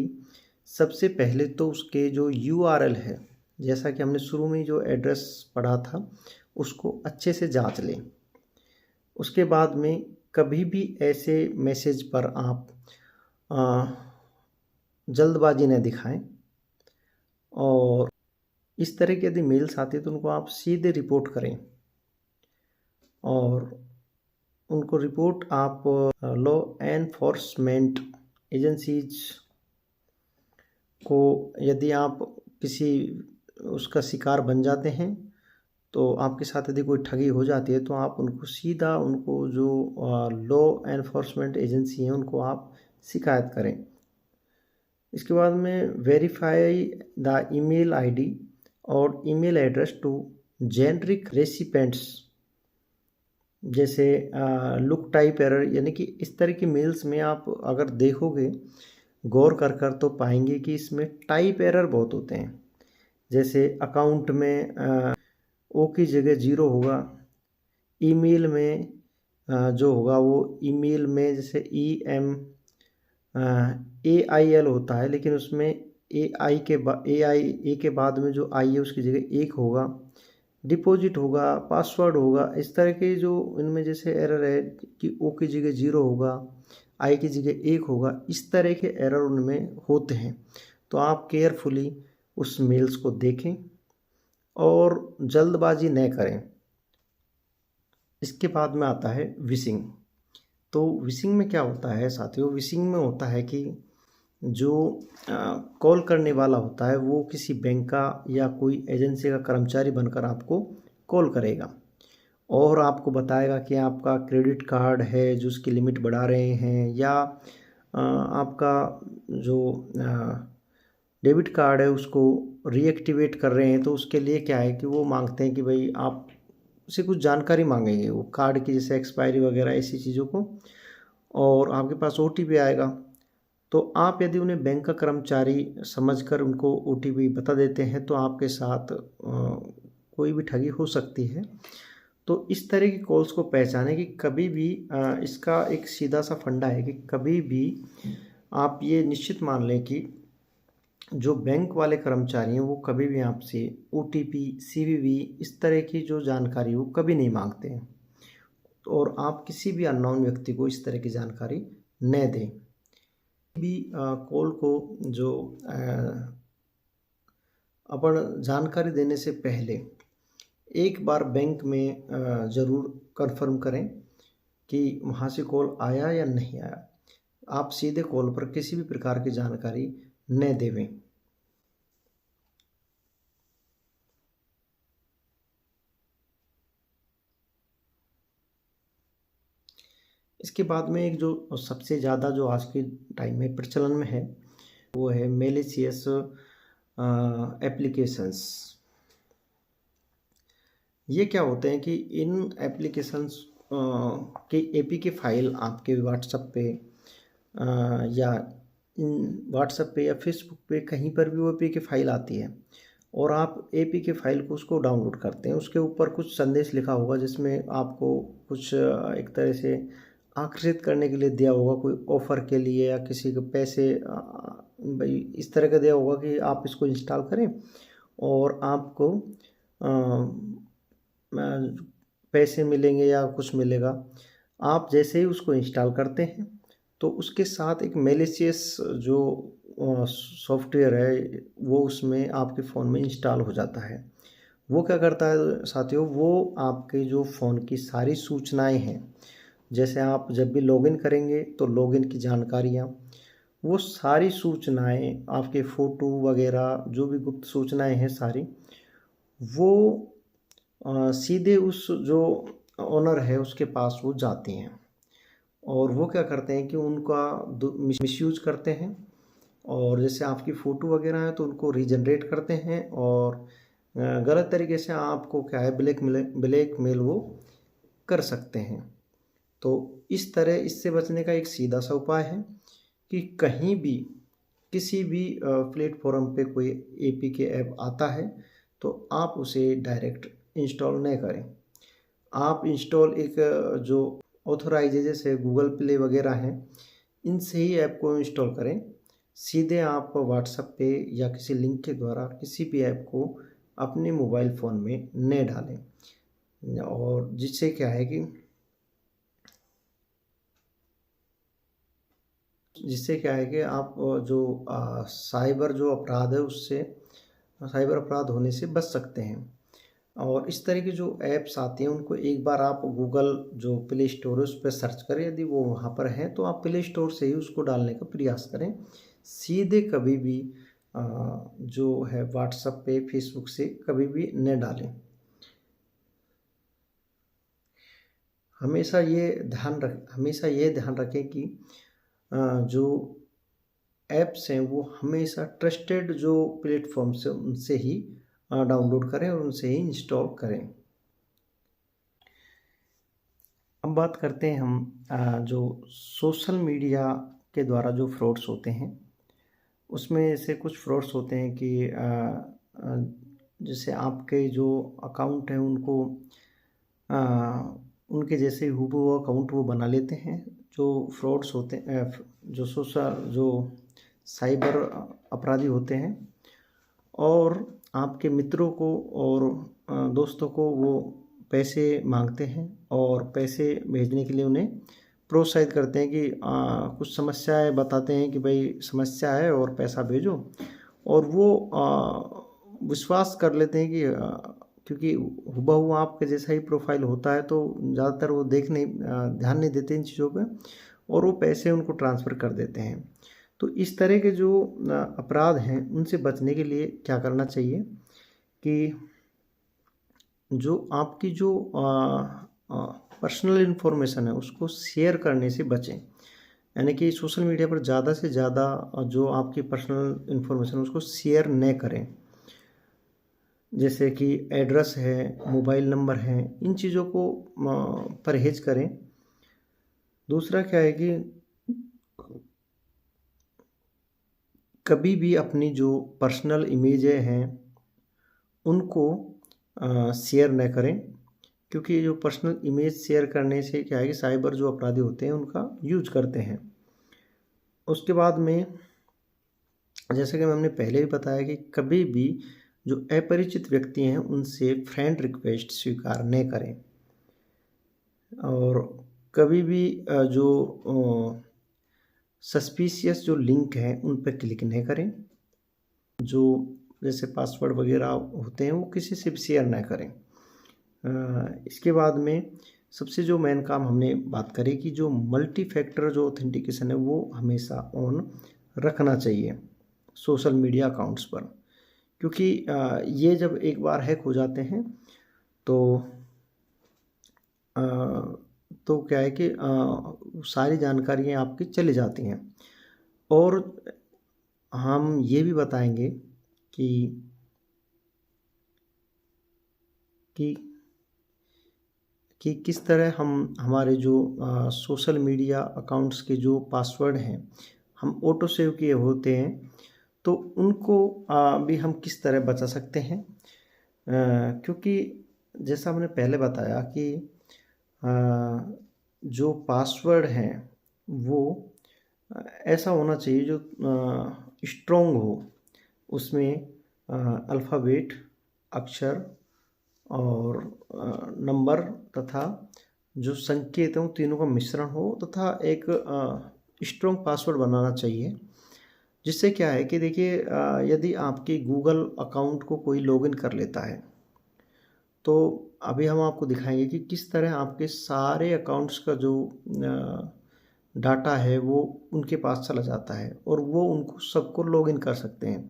सबसे पहले तो उसके जो URL है, जैसा कि हमने शुरू में जो एड्रेस पढ़ा था, उसको अच्छे से जांच लें। उसके बाद में कभी भी ऐसे मैसेज पर आप जल्दबाजी न दिखाएं और इस तरह के यदि मेल्स आते हैं तो उनको आप सीधे रिपोर्ट करें। और उनको रिपोर्ट आप लॉ एनफोर्समेंट एजेंसीज को, यदि आप किसी उसका शिकार बन जाते हैं तो आपके साथ यदि कोई ठगी हो जाती है तो आप उनको सीधा उनको जो लॉ एनफोर्समेंट एजेंसी है उनको आप शिकायत करें। इसके बाद में वेरीफाई द ईमेल आईडी और email address too generic recipients, जैसे लुक टाइप एरर, यानी कि इस तरह की मेल्स में आप अगर देखोगे गौर कर तो पाएंगे कि इसमें टाइप एरर बहुत होते हैं। जैसे अकाउंट में ओ की जगह 0 होगा, ईमेल में जो होगा वो ईमेल में जैसे AIL होता है, लेकिन उसमें ए के बाद में जो आई है उसकी जगह 1 होगा। डिपॉजिट होगा, पासवर्ड होगा, इस तरह के जो इनमें जैसे एरर है कि ओ की जगह 0 होगा, आई की जगह 1 होगा, इस तरह के एरर उनमें होते हैं। तो आप केयरफुली उस मेल्स को देखें और जल्दबाजी न करें। इसके बाद में आता है विशिंग। तो विशिंग में क्या होता है साथियों, विशिंग में होता है कि जो कॉल करने वाला होता है वो किसी बैंक का या कोई एजेंसी का कर्मचारी बनकर आपको कॉल करेगा और आपको बताएगा कि आपका क्रेडिट कार्ड है जो उसकी लिमिट बढ़ा रहे हैं, या आपका जो डेबिट कार्ड है उसको रीएक्टिवेट कर रहे हैं। तो उसके लिए क्या है कि वो मांगते हैं कि भाई आप से कुछ जानकारी मांगेंगे वो कार्ड की, जैसे एक्सपायरी वगैरह ऐसी चीज़ों को, और आपके पास OTP आएगा। तो आप यदि उन्हें बैंक का कर्मचारी समझकर उनको OTP बता देते हैं तो आपके साथ कोई भी ठगी हो सकती है। तो इस तरह की कॉल्स को पहचाने कि कभी भी इसका एक सीधा सा फंडा है कि कभी भी आप ये निश्चित मान लें कि जो बैंक वाले कर्मचारी हैं वो कभी भी आपसे OTP, CVV इस तरह की जो जानकारी वो कभी नहीं मांगते हैं, और आप किसी भी अननोन व्यक्ति को इस तरह की जानकारी न दें। भी कॉल को जो अपन जानकारी देने से पहले एक बार बैंक में ज़रूर कंफर्म करें कि वहाँ से कॉल आया या नहीं आया। आप सीधे कॉल पर किसी भी प्रकार की जानकारी न देवें। इसके बाद में एक जो सबसे ज़्यादा जो आज के टाइम में प्रचलन में है वो है मेलिशियस एप्लीकेशंस। ये क्या होते हैं कि इन एप्लीकेशंस के APK फाइल आपके व्हाट्सएप पे या इन व्हाट्सएप पे या फेसबुक पे कहीं पर भी वो APK फाइल आती है और आप APK फाइल को उसको डाउनलोड करते हैं। उसके ऊपर कुछ संदेश लिखा होगा जिसमें आपको कुछ एक तरह से आकर्षित करने के लिए दिया होगा, कोई ऑफ़र के लिए या किसी के पैसे भाई इस तरह का दिया होगा कि आप इसको इंस्टॉल करें और आपको पैसे मिलेंगे या कुछ मिलेगा। आप जैसे ही उसको इंस्टॉल करते हैं तो उसके साथ एक मेलिशियस जो सॉफ्टवेयर है वो उसमें आपके फ़ोन में इंस्टॉल हो जाता है। वो क्या करता है साथियों, वो आपके जो फ़ोन की सारी सूचनाएं हैं, जैसे आप जब भी लॉगिन करेंगे तो लॉगिन की जानकारियाँ, वो सारी सूचनाएं, आपके फ़ोटो वगैरह जो भी गुप्त सूचनाएं हैं सारी, वो सीधे उस जो ओनर है उसके पास वो जाती हैं और वो क्या करते हैं कि उनका मिसयूज करते हैं। और जैसे आपकी फ़ोटो वगैरह है तो उनको रीजनरेट करते हैं और गलत तरीके से आपको क्या है ब्लैकमेल वो कर सकते हैं। तो इस तरह इससे बचने का एक सीधा सा उपाय है कि कहीं भी किसी भी प्लेटफॉर्म पे कोई APK ऐप आता है तो आप उसे डायरेक्ट इंस्टॉल नहीं करें। आप इंस्टॉल एक जो ऑथोराइज है जैसे गूगल प्ले वगैरह हैं, इनसे ही ऐप को इंस्टॉल करें। सीधे आप व्हाट्सएप पे या किसी लिंक के द्वारा किसी भी ऐप को अपने मोबाइल फ़ोन में न डालें, और जिससे क्या है कि आप जो साइबर जो अपराध है उससे, साइबर अपराध होने से बच सकते हैं। और इस तरह की जो ऐप्स आती हैं उनको एक बार आप गूगल जो प्ले स्टोर है उस पर सर्च करें, यदि वो वहाँ पर है तो आप प्ले स्टोर से ही उसको डालने का प्रयास करें। सीधे कभी भी जो है व्हाट्सएप पे, फेसबुक से कभी भी न डालें। हमेशा ये ध्यान रखें कि जो ऐप्स हैं वो हमेशा ट्रस्टेड जो प्लेटफॉर्म्स हैं उनसे ही डाउनलोड करें और उनसे ही इंस्टॉल करें। अब बात करते हैं हम जो सोशल मीडिया के द्वारा जो फ्रॉड्स होते हैं उसमें ऐसे कुछ फ्रॉड्स होते हैं कि जैसे आपके जो अकाउंट हैं उनको अ, उनके जैसे हूबहू अकाउंट वो बना लेते हैं। जो फ्रॉड्स होते हैं जो साइबर अपराधी होते हैं, और आपके मित्रों को और दोस्तों को वो पैसे मांगते हैं और पैसे भेजने के लिए उन्हें प्रोत्साहित करते हैं कि कुछ समस्याएं बताते हैं कि भाई समस्या है और पैसा भेजो, और वो विश्वास कर लेते हैं कि क्योंकि हूबहू आपके जैसा ही प्रोफाइल होता है तो ज़्यादातर वो ध्यान नहीं देते इन चीज़ों पे, और वो पैसे उनको ट्रांसफ़र कर देते हैं। तो इस तरह के जो अपराध हैं उनसे बचने के लिए क्या करना चाहिए कि जो आपकी जो पर्सनल इन्फॉर्मेशन है उसको शेयर करने से बचें। यानी कि सोशल मीडिया पर ज़्यादा से ज़्यादा जो आपकी पर्सनल इन्फॉर्मेशन है उसको शेयर न करें। जैसे कि एड्रेस है, मोबाइल नंबर है, इन चीज़ों को परहेज़ करें। दूसरा क्या है कि कभी भी अपनी जो पर्सनल इमेजें हैं उनको शेयर न करें, क्योंकि ये जो पर्सनल इमेज शेयर करने से क्या है कि साइबर जो अपराधी होते हैं उनका यूज करते हैं। उसके बाद में जैसे कि हमने पहले भी बताया कि कभी भी जो अपरिचित व्यक्ति हैं उनसे फ्रेंड रिक्वेस्ट स्वीकार न करें, और कभी भी जो सस्पिशियस जो लिंक हैं उन पर क्लिक नहीं करें। जो जैसे पासवर्ड वगैरह होते हैं वो किसी से भी शेयर ना करें। इसके बाद में सबसे जो मेन काम हमने बात करी कि जो मल्टी फैक्टर जो ऑथेंटिकेशन है वो हमेशा ऑन रखना चाहिए सोशल मीडिया अकाउंट्स पर, क्योंकि ये जब एक बार हैक हो जाते हैं तो क्या है कि सारी जानकारियाँ आपकी चली जाती हैं। और हम ये भी बताएंगे कि कि कि किस तरह हम हमारे जो सोशल मीडिया अकाउंट्स के जो पासवर्ड हैं हम ऑटो सेव किए होते हैं, तो उनको भी हम किस तरह बचा सकते हैं। क्योंकि जैसा हमने पहले बताया कि जो पासवर्ड हैं वो ऐसा होना चाहिए जो स्ट्रॉन्ग हो, उसमें अल्फ़ाबेट, अक्षर और नंबर तथा जो संकेत हैं उन तीनों का मिश्रण हो, तथा एक स्ट्रॉन्ग पासवर्ड बनाना चाहिए। जिससे क्या है कि देखिए यदि आपके गूगल अकाउंट को कोई लॉगिन कर लेता है तो अभी हम आपको दिखाएंगे कि किस तरह आपके सारे अकाउंट्स का जो डाटा है वो उनके पास चला जाता है और वो उनको सबको लॉगिन कर सकते हैं।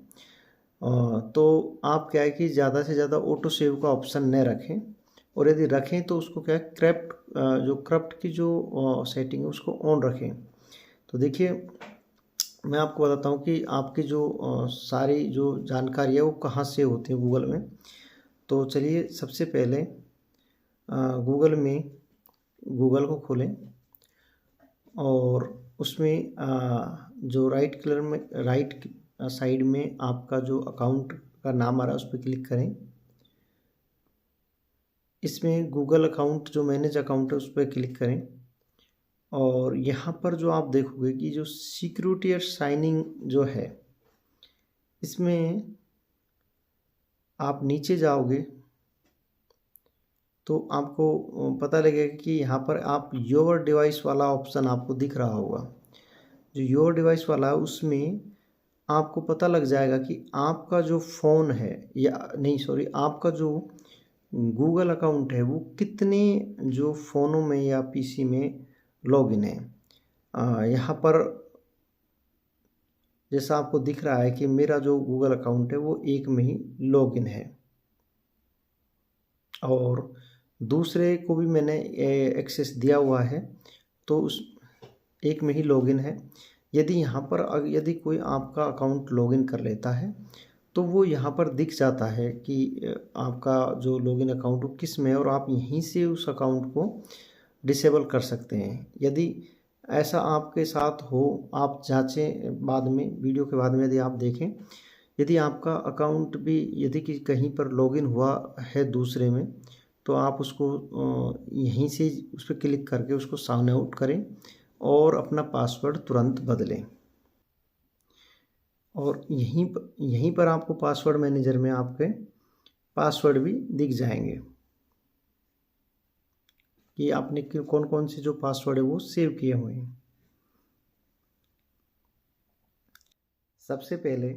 तो आप क्या है कि ज़्यादा से ज़्यादा ऑटो सेव का ऑप्शन न रखें, और यदि रखें तो उसको क्या है क्रप्ट की जो सेटिंग है उसको ऑन रखें। तो देखिए मैं आपको बताता हूँ कि आपकी जो सारी जो जानकारी है वो कहाँ से होती है गूगल में। तो चलिए सबसे पहले गूगल को खोलें, और उसमें जो राइट साइड में आपका जो अकाउंट का नाम आ रहा है उस पर क्लिक करें। इसमें गूगल अकाउंट जो मैनेज अकाउंट है उस पर क्लिक करें, और यहाँ पर जो आप देखोगे कि जो सिक्योरिटी और साइनिंग जो है इसमें आप नीचे जाओगे तो आपको पता लगेगा कि यहाँ पर आप योर डिवाइस वाला ऑप्शन आपको दिख रहा होगा। जो योर डिवाइस वाला है उसमें आपको पता लग जाएगा कि आपका जो फ़ोन है या नहीं सॉरी आपका जो गूगल अकाउंट है वो कितने जो फ़ोनों में या पीसी में लॉगिन है। यहाँ पर जैसा आपको दिख रहा है कि मेरा जो गूगल अकाउंट है वो एक में ही लॉगिन है, और दूसरे को भी मैंने एक्सेस दिया हुआ है तो उस एक में ही लॉगिन है। यदि यहाँ पर यदि कोई आपका अकाउंट लॉगिन कर लेता है तो वो यहाँ पर दिख जाता है कि आपका जो लॉगिन अकाउंट वो किस में है, और आप यहीं से उस अकाउंट को डिसेबल कर सकते हैं। यदि ऐसा आपके साथ हो, आप जांचें बाद में, वीडियो के बाद में यदि आप देखें, यदि आपका अकाउंट भी यदि कि कहीं पर लॉगिन हुआ है दूसरे में, तो आप उसको यहीं से उस पर क्लिक करके उसको साइन आउट करें और अपना पासवर्ड तुरंत बदलें। और यहीं पर आपको पासवर्ड मैनेजर में आपके पासवर्ड भी दिख जाएंगे कि आपने कौन कौन से जो पासवर्ड है वो सेव किए हुए हैं। सबसे पहले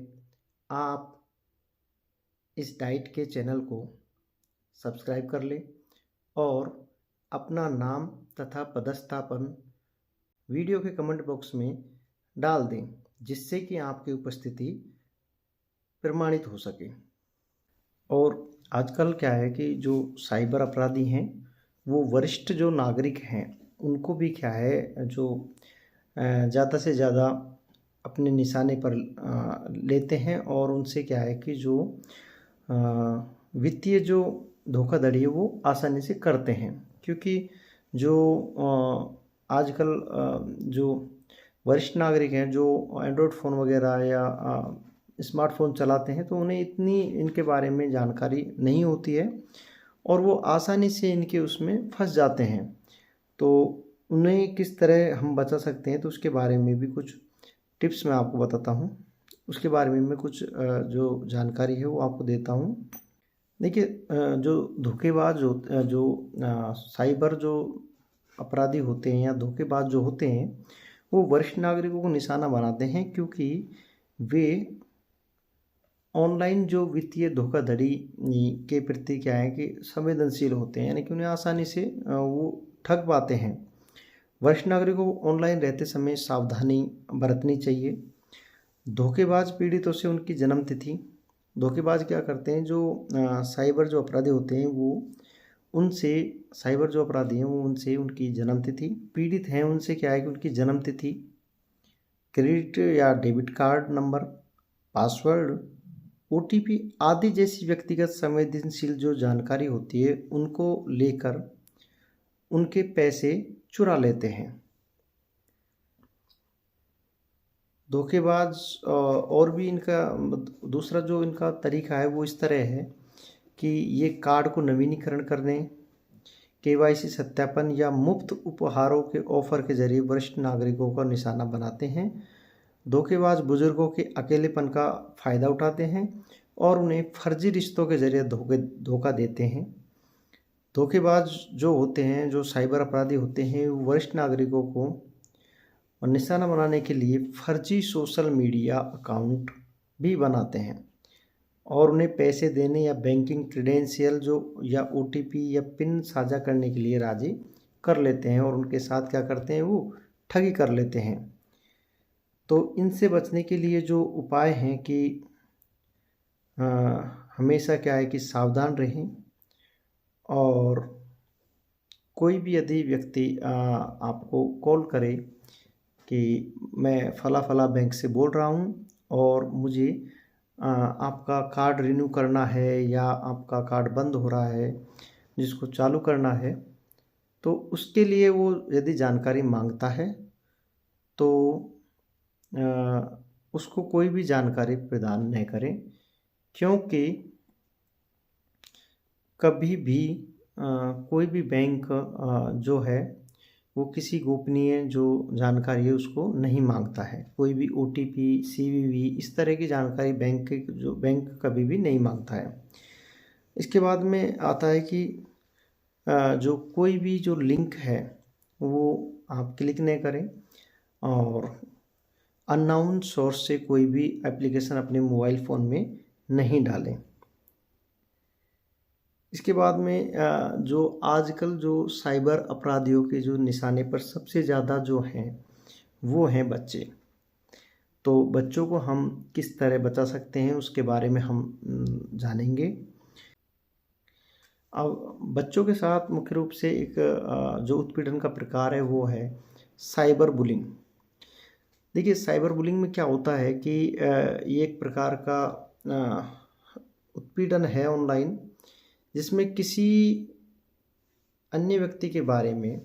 आप इस डाइट के चैनल को सब्सक्राइब कर लें और अपना नाम तथा पदस्थापन वीडियो के कमेंट बॉक्स में डाल दें, जिससे कि आपकी उपस्थिति प्रमाणित हो सके। और आजकल क्या है कि जो साइबर अपराधी हैं वो वरिष्ठ जो नागरिक हैं उनको भी क्या है जो ज़्यादा से ज़्यादा अपने निशाने पर लेते हैं और उनसे क्या है कि जो वित्तीय जो धोखाधड़ी है वो आसानी से करते हैं। क्योंकि जो आजकल जो वरिष्ठ नागरिक हैं जो एंड्रॉयड फ़ोन वगैरह या स्मार्टफोन चलाते हैं, तो उन्हें इतनी इनके बारे में जानकारी नहीं होती है और वो आसानी से इनके उसमें फंस जाते हैं। तो उन्हें किस तरह हम बचा सकते हैं, तो उसके बारे में भी कुछ टिप्स मैं आपको बताता हूँ। उसके बारे में मैं कुछ जो जानकारी है वो आपको देता हूँ। देखिए, जो धोखेबाज जो साइबर जो अपराधी होते हैं या धोखेबाज जो होते हैं वो वरिष्ठ नागरिकों को निशाना बनाते हैं, क्योंकि वे ऑनलाइन जो वित्तीय धोखाधड़ी के प्रति क्या है कि संवेदनशील होते हैं, यानी कि उन्हें आसानी से वो ठग पाते हैं। वरिष्ठ नागरिकों को ऑनलाइन रहते समय सावधानी बरतनी चाहिए। धोखेबाज पीड़ितों से उनकी जन्म तिथि, धोखेबाज क्या करते हैं, जो साइबर जो अपराधी होते हैं वो उनसे साइबर जो अपराधी हैं वो उनसे उनकी जन्म तिथि, पीड़ित हैं उनसे क्या है कि उनकी जन्म तिथि, क्रेडिट या debit card number, password, OTP आदि जैसी व्यक्तिगत संवेदनशील जो जानकारी होती है उनको लेकर उनके पैसे चुरा लेते हैं। धोखेबाज और भी इनका दूसरा जो इनका तरीका है वो इस तरह है कि ये कार्ड को नवीनीकरण करने, केवाईसी सत्यापन या मुफ्त उपहारों के ऑफर के जरिए वरिष्ठ नागरिकों का निशाना बनाते हैं। धोखेबाज बुजुर्गों के अकेलेपन का फ़ायदा उठाते हैं और उन्हें फर्जी रिश्तों के जरिए धोखा देते हैं। धोखेबाज जो होते हैं, जो साइबर अपराधी होते हैं, वो वरिष्ठ नागरिकों को निशाना बनाने के लिए फर्जी सोशल मीडिया अकाउंट भी बनाते हैं और उन्हें पैसे देने या बैंकिंग क्रेडेंशियल जो या ओटीपी या पिन साझा करने के लिए राजी कर लेते हैं और उनके साथ क्या करते हैं, वो ठगी कर लेते हैं। तो इनसे बचने के लिए जो उपाय हैं कि हमेशा क्या है कि सावधान रहें और कोई भी यदि व्यक्ति आपको कॉल करे कि मैं फला फला बैंक से बोल रहा हूँ और मुझे आपका कार्ड रिन्यू करना है या आपका कार्ड बंद हो रहा है जिसको चालू करना है, तो उसके लिए वो यदि जानकारी मांगता है तो उसको कोई भी जानकारी प्रदान नहीं करें, क्योंकि कभी भी कोई भी बैंक जो है वो किसी गोपनीय जो जानकारी है उसको नहीं मांगता है। कोई भी ओटीपी, सीवीवी इस तरह की जानकारी बैंक कभी भी नहीं मांगता है। इसके बाद में आता है कि जो कोई भी जो लिंक है वो आप क्लिक नहीं करें और अननोन सोर्स से कोई भी एप्लीकेशन अपने मोबाइल फ़ोन में नहीं डालें। इसके बाद में जो आजकल जो साइबर अपराधियों के जो निशाने पर सबसे ज़्यादा जो हैं वो हैं बच्चे। तो बच्चों को हम किस तरह बचा सकते हैं उसके बारे में हम जानेंगे। अब बच्चों के साथ मुख्य रूप से एक जो उत्पीड़न का प्रकार है वो है साइबर बुलिंग। देखिए, साइबर बुलिंग में क्या होता है कि ये एक प्रकार का उत्पीड़न है ऑनलाइन, जिसमें किसी अन्य व्यक्ति के बारे में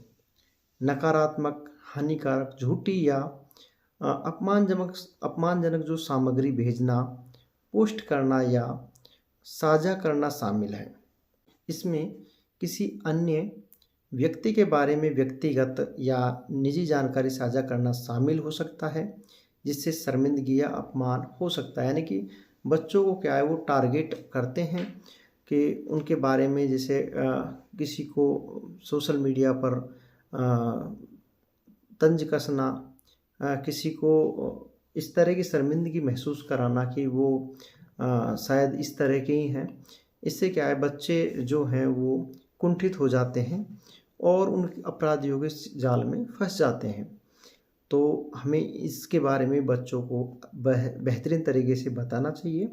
नकारात्मक, हानिकारक, झूठी या अपमानजनक जो सामग्री भेजना, पोस्ट करना या साझा करना शामिल है। इसमें किसी अन्य व्यक्ति के बारे में व्यक्तिगत या निजी जानकारी साझा करना शामिल हो सकता है, जिससे शर्मिंदगी या अपमान हो सकता है। यानी कि बच्चों को क्या है, वो टारगेट करते हैं कि उनके बारे में, जैसे किसी को सोशल मीडिया पर तंज कसना, किसी को इस तरह की शर्मिंदगी महसूस कराना कि वो शायद इस तरह के ही हैं। इससे क्या है, बच्चे जो हैं वो कुंठित हो जाते हैं और उन अपराधियों के जाल में फंस जाते हैं। तो हमें इसके बारे में बच्चों को बेहतरीन तरीके से बताना चाहिए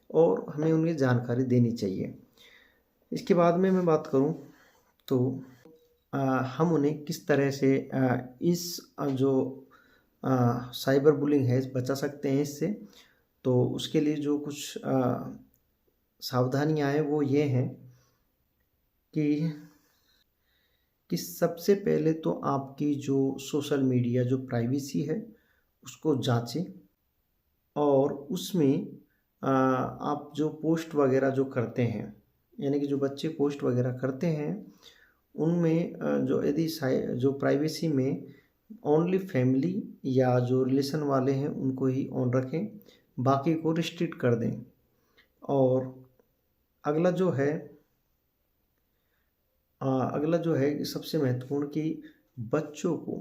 और हमें उन्हें जानकारी देनी चाहिए। इसके बाद में मैं बात करूं तो हम उन्हें किस तरह से इस जो साइबर बुलिंग है बचा सकते हैं इससे। तो उसके लिए जो कुछ सावधानियां हैं वो ये हैं कि सबसे पहले तो आपकी जो सोशल मीडिया जो प्राइवेसी है उसको जांचें, और उसमें आप जो पोस्ट वगैरह जो करते हैं, यानी कि जो बच्चे पोस्ट वगैरह करते हैं उनमें जो यदि जो प्राइवेसी में ओनली फैमिली या जो रिलेशन वाले हैं उनको ही ऑन रखें, बाकी को रिस्ट्रिक्ट कर दें। और अगला जो है कि सबसे महत्वपूर्ण कि बच्चों को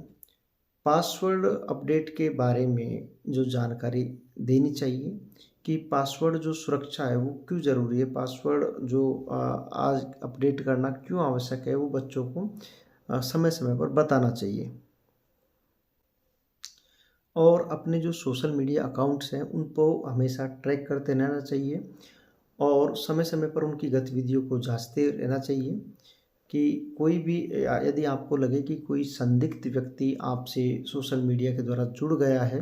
पासवर्ड अपडेट के बारे में जो जानकारी देनी चाहिए कि पासवर्ड जो सुरक्षा है वो क्यों ज़रूरी है, पासवर्ड जो आज अपडेट करना क्यों आवश्यक है, वो बच्चों को समय समय पर बताना चाहिए। और अपने जो सोशल मीडिया अकाउंट्स हैं उनको हमेशा ट्रैक करते रहना चाहिए और समय समय पर उनकी गतिविधियों को जांचते रहना चाहिए कि कोई भी यदि आपको लगे कि कोई संदिग्ध व्यक्ति आपसे सोशल मीडिया के द्वारा जुड़ गया है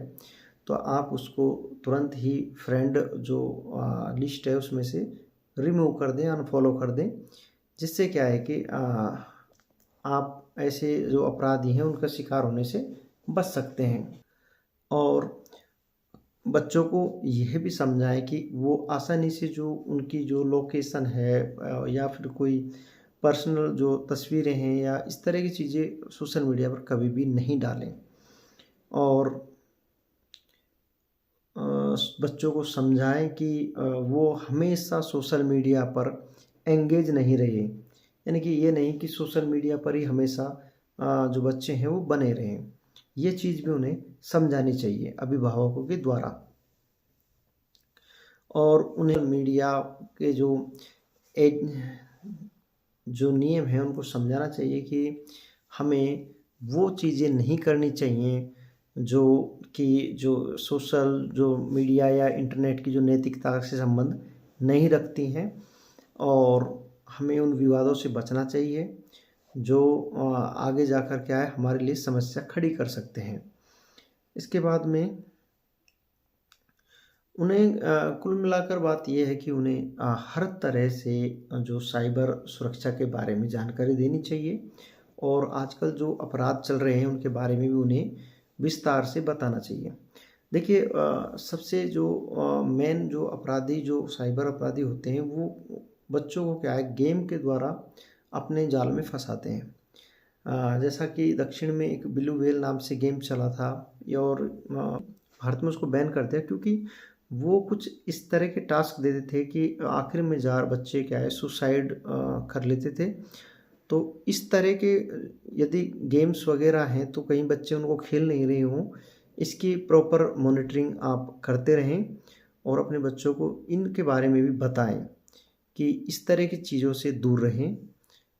तो आप उसको तुरंत ही फ्रेंड जो लिस्ट है उसमें से रिमूव कर दें, अनफॉलो कर दें। जिससे क्या है कि आप ऐसे जो अपराधी हैं उनका शिकार होने से बच सकते हैं। और बच्चों को यह भी समझाएं कि वो आसानी से जो उनकी जो लोकेशन है या फिर कोई पर्सनल जो तस्वीरें हैं या इस तरह की चीज़ें सोशल मीडिया पर कभी भी नहीं डालें। और बच्चों को समझाएं कि वो हमेशा सोशल मीडिया पर एंगेज नहीं रहे, यानी कि ये नहीं कि सोशल मीडिया पर ही हमेशा जो बच्चे हैं वो बने रहें। ये चीज़ भी उन्हें समझानी चाहिए अभिभावकों के द्वारा। और उन्हें मीडिया के जो नियम हैं उनको समझाना चाहिए कि हमें वो चीज़ें नहीं करनी चाहिए जो सोशल जो मीडिया या इंटरनेट की जो नैतिकता से संबंध नहीं रखती हैं, और हमें उन विवादों से बचना चाहिए जो आगे जाकर क्या है हमारे लिए समस्या खड़ी कर सकते हैं। इसके बाद में उन्हें कुल मिलाकर बात यह है कि उन्हें हर तरह से जो साइबर सुरक्षा के बारे में जानकारी देनी चाहिए और आजकल जो अपराध चल रहे हैं उनके बारे में भी उन्हें विस्तार से बताना चाहिए। देखिए सबसे जो मेन जो अपराधी जो साइबर अपराधी होते हैं वो बच्चों को क्या है गेम के द्वारा अपने जाल में फंसाते हैं। जैसा कि दक्षिण में एक ब्लू व्हेल नाम से गेम चला था और भारत में उसको बैन कर दिया क्योंकि वो कुछ इस तरह के टास्क देते थे कि आखिर में बच्चे क्या है सुसाइड कर लेते थे। तो इस तरह के यदि गेम्स वगैरह हैं तो कहीं बच्चे उनको खेल नहीं रहे हों, इसकी प्रॉपर मॉनिटरिंग आप करते रहें और अपने बच्चों को इनके बारे में भी बताएं कि इस तरह की चीज़ों से दूर रहें,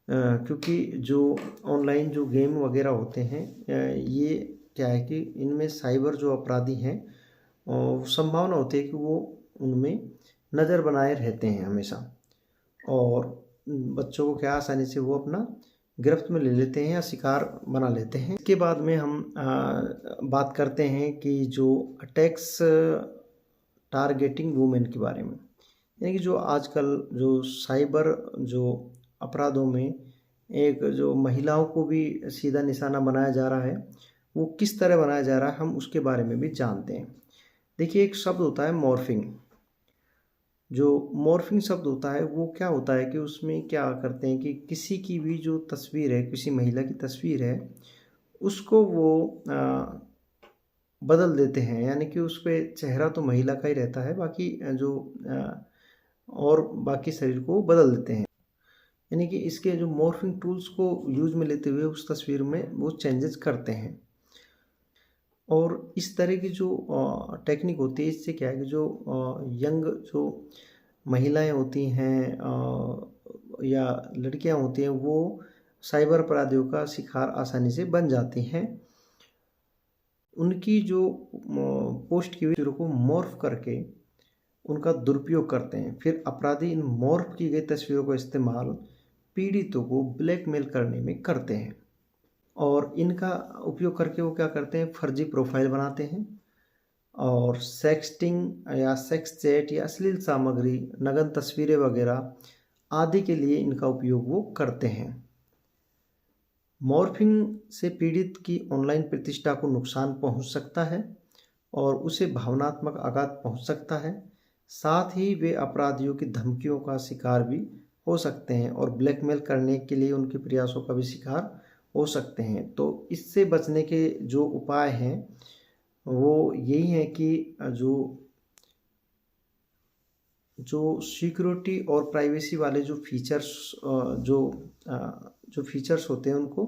क्योंकि जो ऑनलाइन जो गेम वगैरह होते हैं ये क्या है कि इनमें साइबर जो अपराधी हैं संभावना होती है कि वो उनमें नज़र बनाए रहते हैं हमेशा, और बच्चों को क्या आसानी से वो अपना गिरफ्त में ले लेते हैं या शिकार बना लेते हैं। इसके बाद में हम बात करते हैं कि जो अटैक्स टारगेटिंग वुमेन के बारे में, यानी कि जो आजकल जो साइबर जो अपराधों में एक जो महिलाओं को भी सीधा निशाना बनाया जा रहा है वो किस तरह बनाया जा रहा है हम उसके बारे में भी जानते हैं। देखिए, एक शब्द होता है मॉर्फिंग। जो मॉर्फिंग शब्द होता है वो क्या होता है कि उसमें क्या करते हैं कि किसी की भी जो तस्वीर है, किसी महिला की तस्वीर है, उसको वो बदल देते हैं। यानी कि उस पे चेहरा तो महिला का ही रहता है, बाकी और बाकी शरीर को बदल देते हैं। यानी कि इसके जो मॉर्फिंग टूल्स को यूज में लेते हुए उस तस्वीर में वो चेंजेस करते हैं। और इस तरह की जो टेक्निक होती है, इससे क्या है कि जो यंग जो महिलाएं होती हैं या लड़कियां होती हैं, वो साइबर अपराधियों का शिकार आसानी से बन जाती हैं। उनकी जो पोस्ट की हुई तस्वीरों को मॉर्फ करके उनका दुरुपयोग करते हैं। फिर अपराधी इन मॉर्फ की गई तस्वीरों का इस्तेमाल पीड़ितों को ब्लैकमेल करने में करते हैं। और इनका उपयोग करके वो क्या करते हैं, फर्जी प्रोफाइल बनाते हैं और सेक्सटिंग या सेक्स चैट या अश्लील सामग्री, नग्न तस्वीरें वगैरह आदि के लिए इनका उपयोग वो करते हैं। मॉर्फिंग से पीड़ित की ऑनलाइन प्रतिष्ठा को नुकसान पहुंच सकता है और उसे भावनात्मक आघात पहुंच सकता है। साथ ही वे अपराधियों की धमकियों का शिकार भी हो सकते हैं और ब्लैकमेल करने के लिए उनके प्रयासों का भी शिकार हो सकते हैं। तो इससे बचने के जो उपाय हैं वो यही है कि जो जो सिक्योरिटी और प्राइवेसी वाले जो फीचर्स जो फीचर्स होते हैं उनको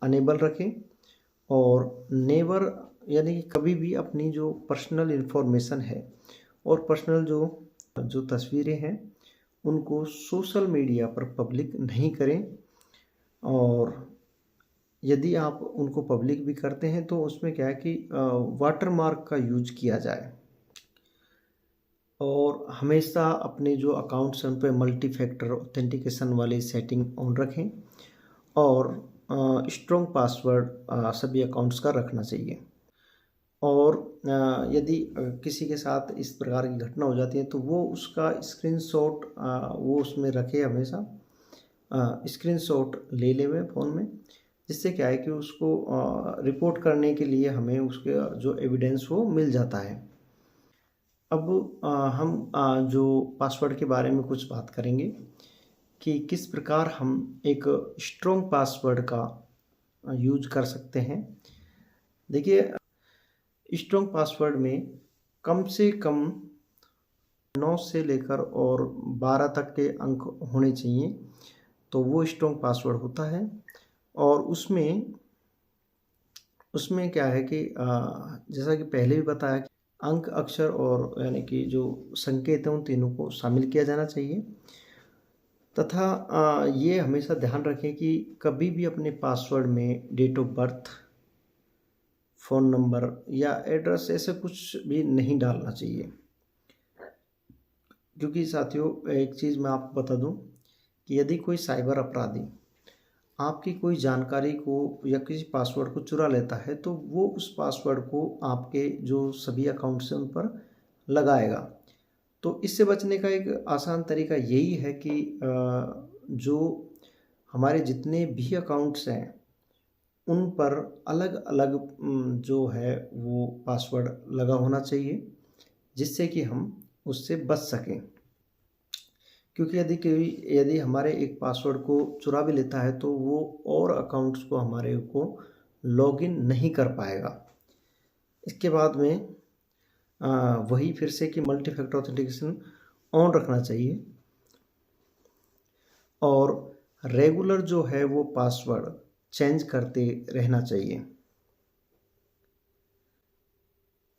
अनेबल रखें। और नेवर यानी कि कभी भी अपनी जो पर्सनल इन्फॉर्मेशन है और पर्सनल जो जो तस्वीरें हैं उनको सोशल मीडिया पर पब्लिक नहीं करें। और यदि आप उनको पब्लिक भी करते हैं तो उसमें क्या है कि वाटरमार्क का यूज किया जाए। और हमेशा अपने जो अकाउंट्स हैं उन पर मल्टी फैक्टर ऑथेंटिकेशन वाली सेटिंग ऑन रखें और स्ट्रॉन्ग पासवर्ड सभी अकाउंट्स का रखना चाहिए। और यदि किसी के साथ इस प्रकार की घटना हो जाती है तो वो उसका स्क्रीनशॉट वो उसमें रखे हमेशा, स्क्रीनशॉट ले लें फ़ोन में, जिससे क्या है कि उसको रिपोर्ट करने के लिए हमें उसके जो एविडेंस वो मिल जाता है। अब हम जो पासवर्ड के बारे में कुछ बात करेंगे कि किस प्रकार हम एक स्ट्रॉन्ग पासवर्ड का यूज कर सकते हैं। देखिए, स्ट्रॉन्ग पासवर्ड में कम से कम 9 से लेकर और 12 तक के अंक होने चाहिए, तो वो स्ट्रॉन्ग पासवर्ड होता है। और उसमें उसमें क्या है कि जैसा कि पहले भी बताया कि अंक, अक्षर और यानी कि जो संकेत हैं उन तीनों को शामिल किया जाना चाहिए। तथा ये हमेशा ध्यान रखें कि कभी भी अपने पासवर्ड में date of birth, phone number या एड्रेस ऐसे कुछ भी नहीं डालना चाहिए। क्योंकि साथियों, एक चीज़ मैं आपको बता दूं कि यदि कोई साइबर अपराधी आपकी कोई जानकारी को या किसी पासवर्ड को चुरा लेता है तो वो उस पासवर्ड को आपके जो सभी अकाउंट्स हैं उन पर लगाएगा। तो इससे बचने का एक आसान तरीका यही है कि जो हमारे जितने भी अकाउंट्स हैं उन पर अलग अलग जो है वो पासवर्ड लगा होना चाहिए, जिससे कि हम उससे बच सकें। क्योंकि यदि हमारे एक पासवर्ड को चुरा भी लेता है तो वो और अकाउंट्स को हमारे को लॉगिन नहीं कर पाएगा। इसके बाद में वही फिर से कि मल्टी फैक्टर ऑथेंटिकेशन ऑन रखना चाहिए और रेगुलर जो है वो पासवर्ड चेंज करते रहना चाहिए।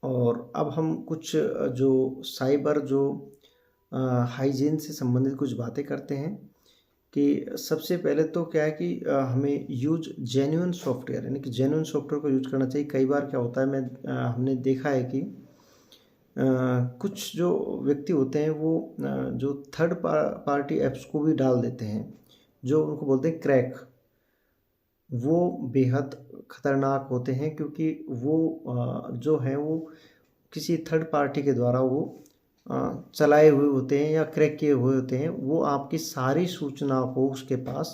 और अब हम कुछ जो साइबर जो हाइजीन से संबंधित कुछ बातें करते हैं कि सबसे पहले तो क्या है कि हमें यूज जेन्युइन सॉफ्टवेयर यानी कि जेन्युइन सॉफ्टवेयर को यूज करना चाहिए। कई बार क्या होता है हमने देखा है कि कुछ जो व्यक्ति होते हैं वो जो थर्ड पार्टी ऐप्स को भी डाल देते हैं, जो उनको बोलते हैं क्रैक। वो बेहद ख़तरनाक होते हैं क्योंकि वो जो है वो किसी थर्ड पार्टी के द्वारा वो चलाए हुए होते हैं या क्रैक किए हुए होते हैं। वो आपकी सारी सूचनाओं को उसके पास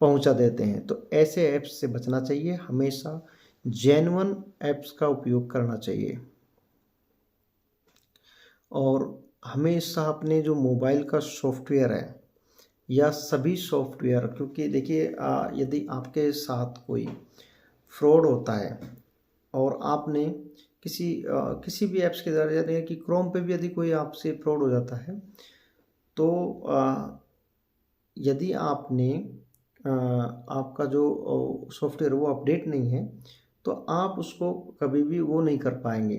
पहुंचा देते हैं। तो ऐसे ऐप्स से बचना चाहिए हमेशा, जेन्युइन ऐप्स का उपयोग करना चाहिए। और हमेशा अपने जो मोबाइल का सॉफ्टवेयर है या सभी सॉफ्टवेयर, क्योंकि देखिए यदि आपके साथ कोई फ्रॉड होता है और आपने किसी भी ऐप्स के द्वारा, यानी कि क्रोम पे भी यदि कोई आपसे फ्रॉड हो जाता है, तो यदि आपने आपका जो सॉफ्टवेयर वो अपडेट नहीं है, तो आप उसको कभी भी वो नहीं कर पाएंगे,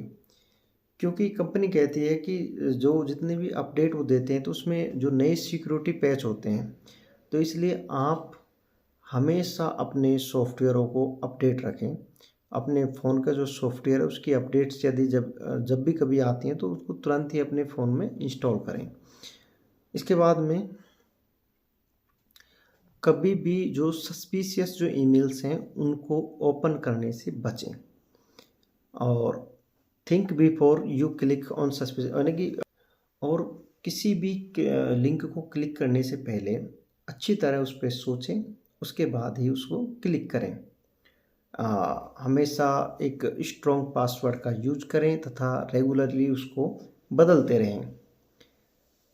क्योंकि कंपनी कहती है कि जो जितने भी अपडेट वो देते हैं तो उसमें जो नए सिक्योरिटी पैच होते हैं, तो इसलिए आप हमेशा अपने सॉफ्टवेयरों को अपडेट रखें। अपने फ़ोन का जो सॉफ्टवेयर है उसकी अपडेट्स यदि जब भी कभी आती हैं तो उसको तुरंत ही अपने फ़ोन में इंस्टॉल करें। इसके बाद में कभी भी जो सस्पिशियस जो ईमेल्स हैं उनको ओपन करने से बचें। और think before you click on suspicious, यानी कि और किसी भी लिंक को क्लिक करने से पहले अच्छी तरह उस पर सोचें, उसके बाद ही उसको क्लिक करें। हमेशा एक स्ट्रॉन्ग पासवर्ड का यूज करें तथा रेगुलरली उसको बदलते रहें।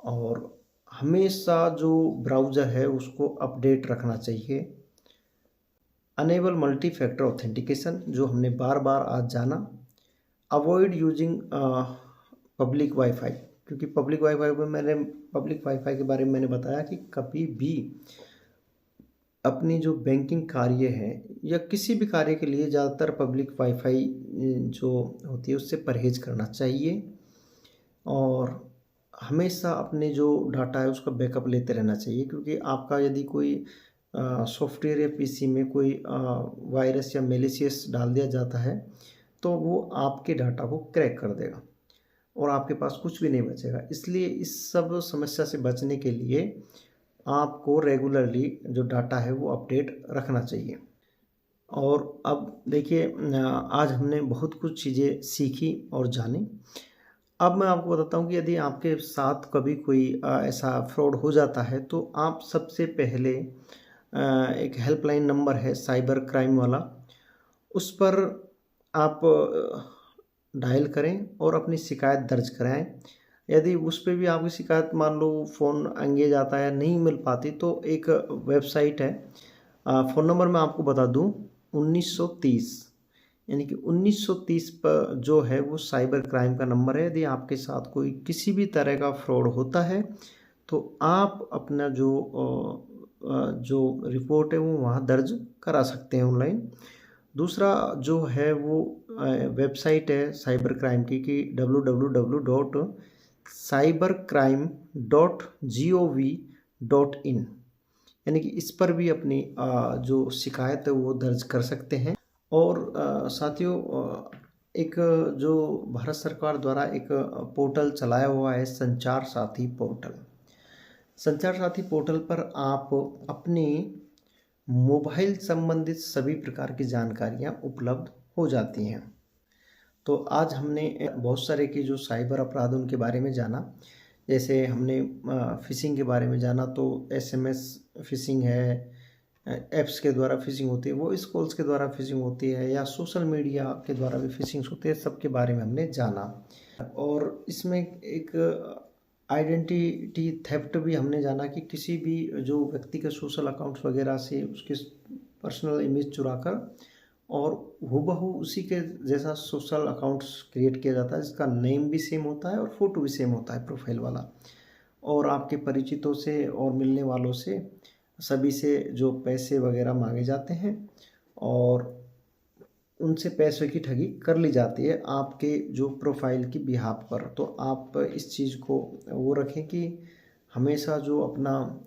और हमेशा जो ब्राउज़र है उसको अपडेट रखना चाहिए। अनेबल मल्टी फैक्टर ऑथेंटिकेशन, जो हमने बार बार आज जाना। अवॉइड यूजिंग पब्लिक वाईफाई, क्योंकि पब्लिक वाईफाई के बारे में मैंने बताया कि कभी भी अपनी जो बैंकिंग कार्य है या किसी भी कार्य के लिए ज़्यादातर पब्लिक वाईफाई जो होती है उससे परहेज करना चाहिए। और हमेशा अपने जो डाटा है उसका बैकअप लेते रहना चाहिए, क्योंकि आपका यदि कोई सॉफ्टवेयर या पीसी में कोई वायरस या मेलिशियस डाल दिया जाता है तो वो आपके डाटा को क्रैक कर देगा और आपके पास कुछ भी नहीं बचेगा। इसलिए इस सब समस्या से बचने के लिए आपको रेगुलरली जो डाटा है वो अपडेट रखना चाहिए। और अब देखिए, आज हमने बहुत कुछ चीज़ें सीखी और जानी। अब मैं आपको बताता हूँ कि यदि आपके साथ कभी कोई ऐसा फ्रॉड हो जाता है तो आप सबसे पहले एक हेल्पलाइन नंबर है साइबर क्राइम वाला, उस पर आप डायल करें और अपनी शिकायत दर्ज कराएं। यदि उस पे भी आपकी शिकायत, मान लो फ़ोन एंगेज आता है, नहीं मिल पाती, तो एक वेबसाइट है, फ़ोन नंबर मैं आपको बता दूं, 1930, यानी कि 1930 पर जो है वो साइबर क्राइम का नंबर है। यदि आपके साथ कोई किसी भी तरह का फ्रॉड होता है तो आप अपना जो रिपोर्ट है वो वहाँ दर्ज करा सकते हैं ऑनलाइन। दूसरा जो है वो वेबसाइट है साइबर क्राइम की, कि www.cybercrime.gov.in, यानी कि इस पर भी अपनी जो शिकायत है वो दर्ज कर सकते हैं। और साथियों, एक जो भारत सरकार द्वारा एक पोर्टल चलाया हुआ है, संचार साथी पोर्टल। संचार साथी पोर्टल पर आप अपनी मोबाइल संबंधित सभी प्रकार की जानकारियां उपलब्ध हो जाती हैं। तो आज हमने बहुत सारे के जो साइबर अपराध उनके बारे में जाना। जैसे हमने फिशिंग के बारे में जाना, तो एसएमएस फिशिंग है, ऐप्स के द्वारा फिशिंग होती है, वॉइस कॉल्स के द्वारा फिशिंग होती है, या सोशल मीडिया के द्वारा भी फिशिंग होती है, सबके बारे में हमने जाना। और इसमें एक आइडेंटिटी थेफ्ट भी हमने जाना, कि किसी भी जो व्यक्ति के सोशल अकाउंट्स वगैरह से उसके पर्सनल इमेज चुराकर और हूबहू उसी के जैसा सोशल अकाउंट्स क्रिएट किया जाता है, जिसका नेम भी सेम होता है और फ़ोटो भी सेम होता है, प्रोफाइल वाला। और आपके परिचितों से और मिलने वालों से सभी से जो पैसे वगैरह मांगे जाते हैं और उनसे पैसों की ठगी कर ली जाती है आपके जो प्रोफाइल की बिहाफ पर। तो आप इस चीज़ को वो रखें कि हमेशा जो अपना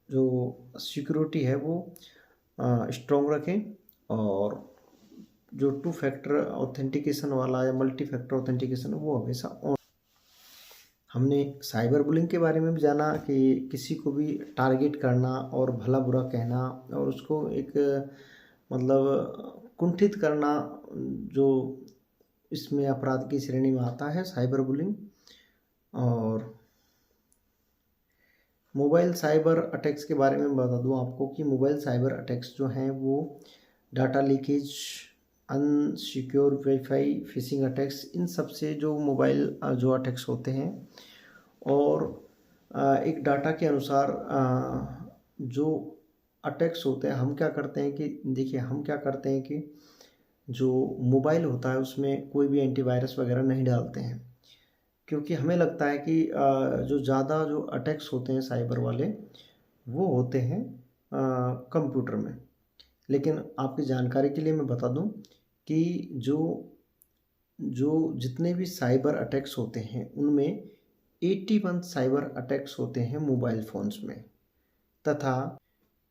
जो सिक्योरिटी है वो स्ट्रॉन्ग रखें। और जो टू फैक्टर ऑथेंटिकेशन वाला या मल्टी फैक्टर ऑथेंटिकेशन वो हमेशा ऑन। हमने साइबर बुलिंग के बारे में भी जाना, कि किसी को भी टारगेट करना और भला बुरा कहना और उसको एक मतलब कुंठित करना, जो इसमें अपराध की श्रेणी में आता है साइबर बुलिंग। और मोबाइल साइबर अटैक्स के बारे में बता दूं आपको कि मोबाइल साइबर अटैक्स जो हैं वो data leakage, unsecure wifi, phishing attacks, इन सब से जो मोबाइल जो अटैक्स होते हैं। और एक डाटा के अनुसार जो अटैक्स होते हैं, हम क्या करते हैं कि देखिए, हम क्या करते हैं कि जो मोबाइल होता है उसमें कोई भी एंटीवायरस वगैरह नहीं डालते हैं, क्योंकि हमें लगता है कि जो ज़्यादा जो अटैक्स होते हैं साइबर वाले, वो होते हैं कंप्यूटर में। लेकिन आपकी जानकारी के लिए मैं बता दूं कि जो जो जितने भी साइबर अटैक्स होते हैं उनमें 81 साइबर अटैक्स होते हैं मोबाइल फ़ोन्स में, तथा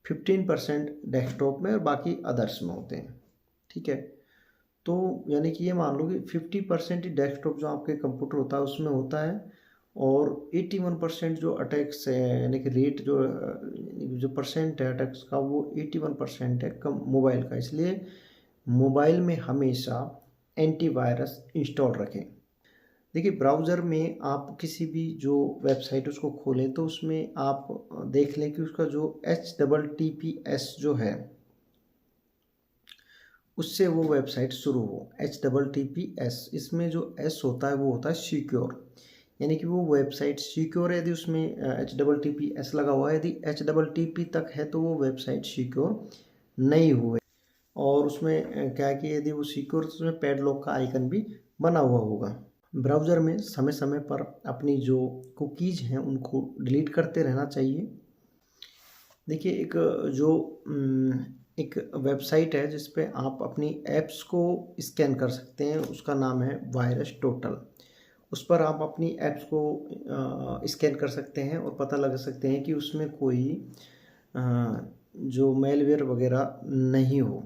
15% डेस्कटॉप में और बाकी अदर्स में होते हैं। ठीक है, तो यानी कि ये मान लो कि 50% ही डेस्कटॉप जो आपके कंप्यूटर होता है उसमें होता है, और 81% जो अटैक्स है, यानी कि रेट जो परसेंट है अटैक्स का, वो 81% है कम मोबाइल का। इसलिए मोबाइल में हमेशा एंटीवायरस इंस्टॉल रखें। देखिए, ब्राउज़र में आप किसी भी जो वेबसाइट उसको खोलें तो उसमें आप देख लें कि उसका जो HTTPS जो है उससे वो वेबसाइट शुरू हो। HTTPS, इसमें जो एस होता है वो होता है सिक्योर, यानी कि वो वेबसाइट सिक्योर है यदि उसमें HTTPS लगा हुआ है। यदि HTTP तक है तो वो वेबसाइट सिक्योर नहीं हुए। और उसमें क्या है कि यदि वो सिक्योर तो उसमें पैडलॉक का आइकन भी बना हुआ होगा। ब्राउज़र में समय समय पर अपनी जो कुकीज़ हैं उनको डिलीट करते रहना चाहिए। देखिए, एक वेबसाइट है जिस पे आप अपनी ऐप्स को स्कैन कर सकते हैं, उसका नाम है वायरस टोटल। उस पर आप अपनी ऐप्स को स्कैन कर सकते हैं और पता लगा सकते हैं कि उसमें कोई जो मेलवेयर वगैरह नहीं हो।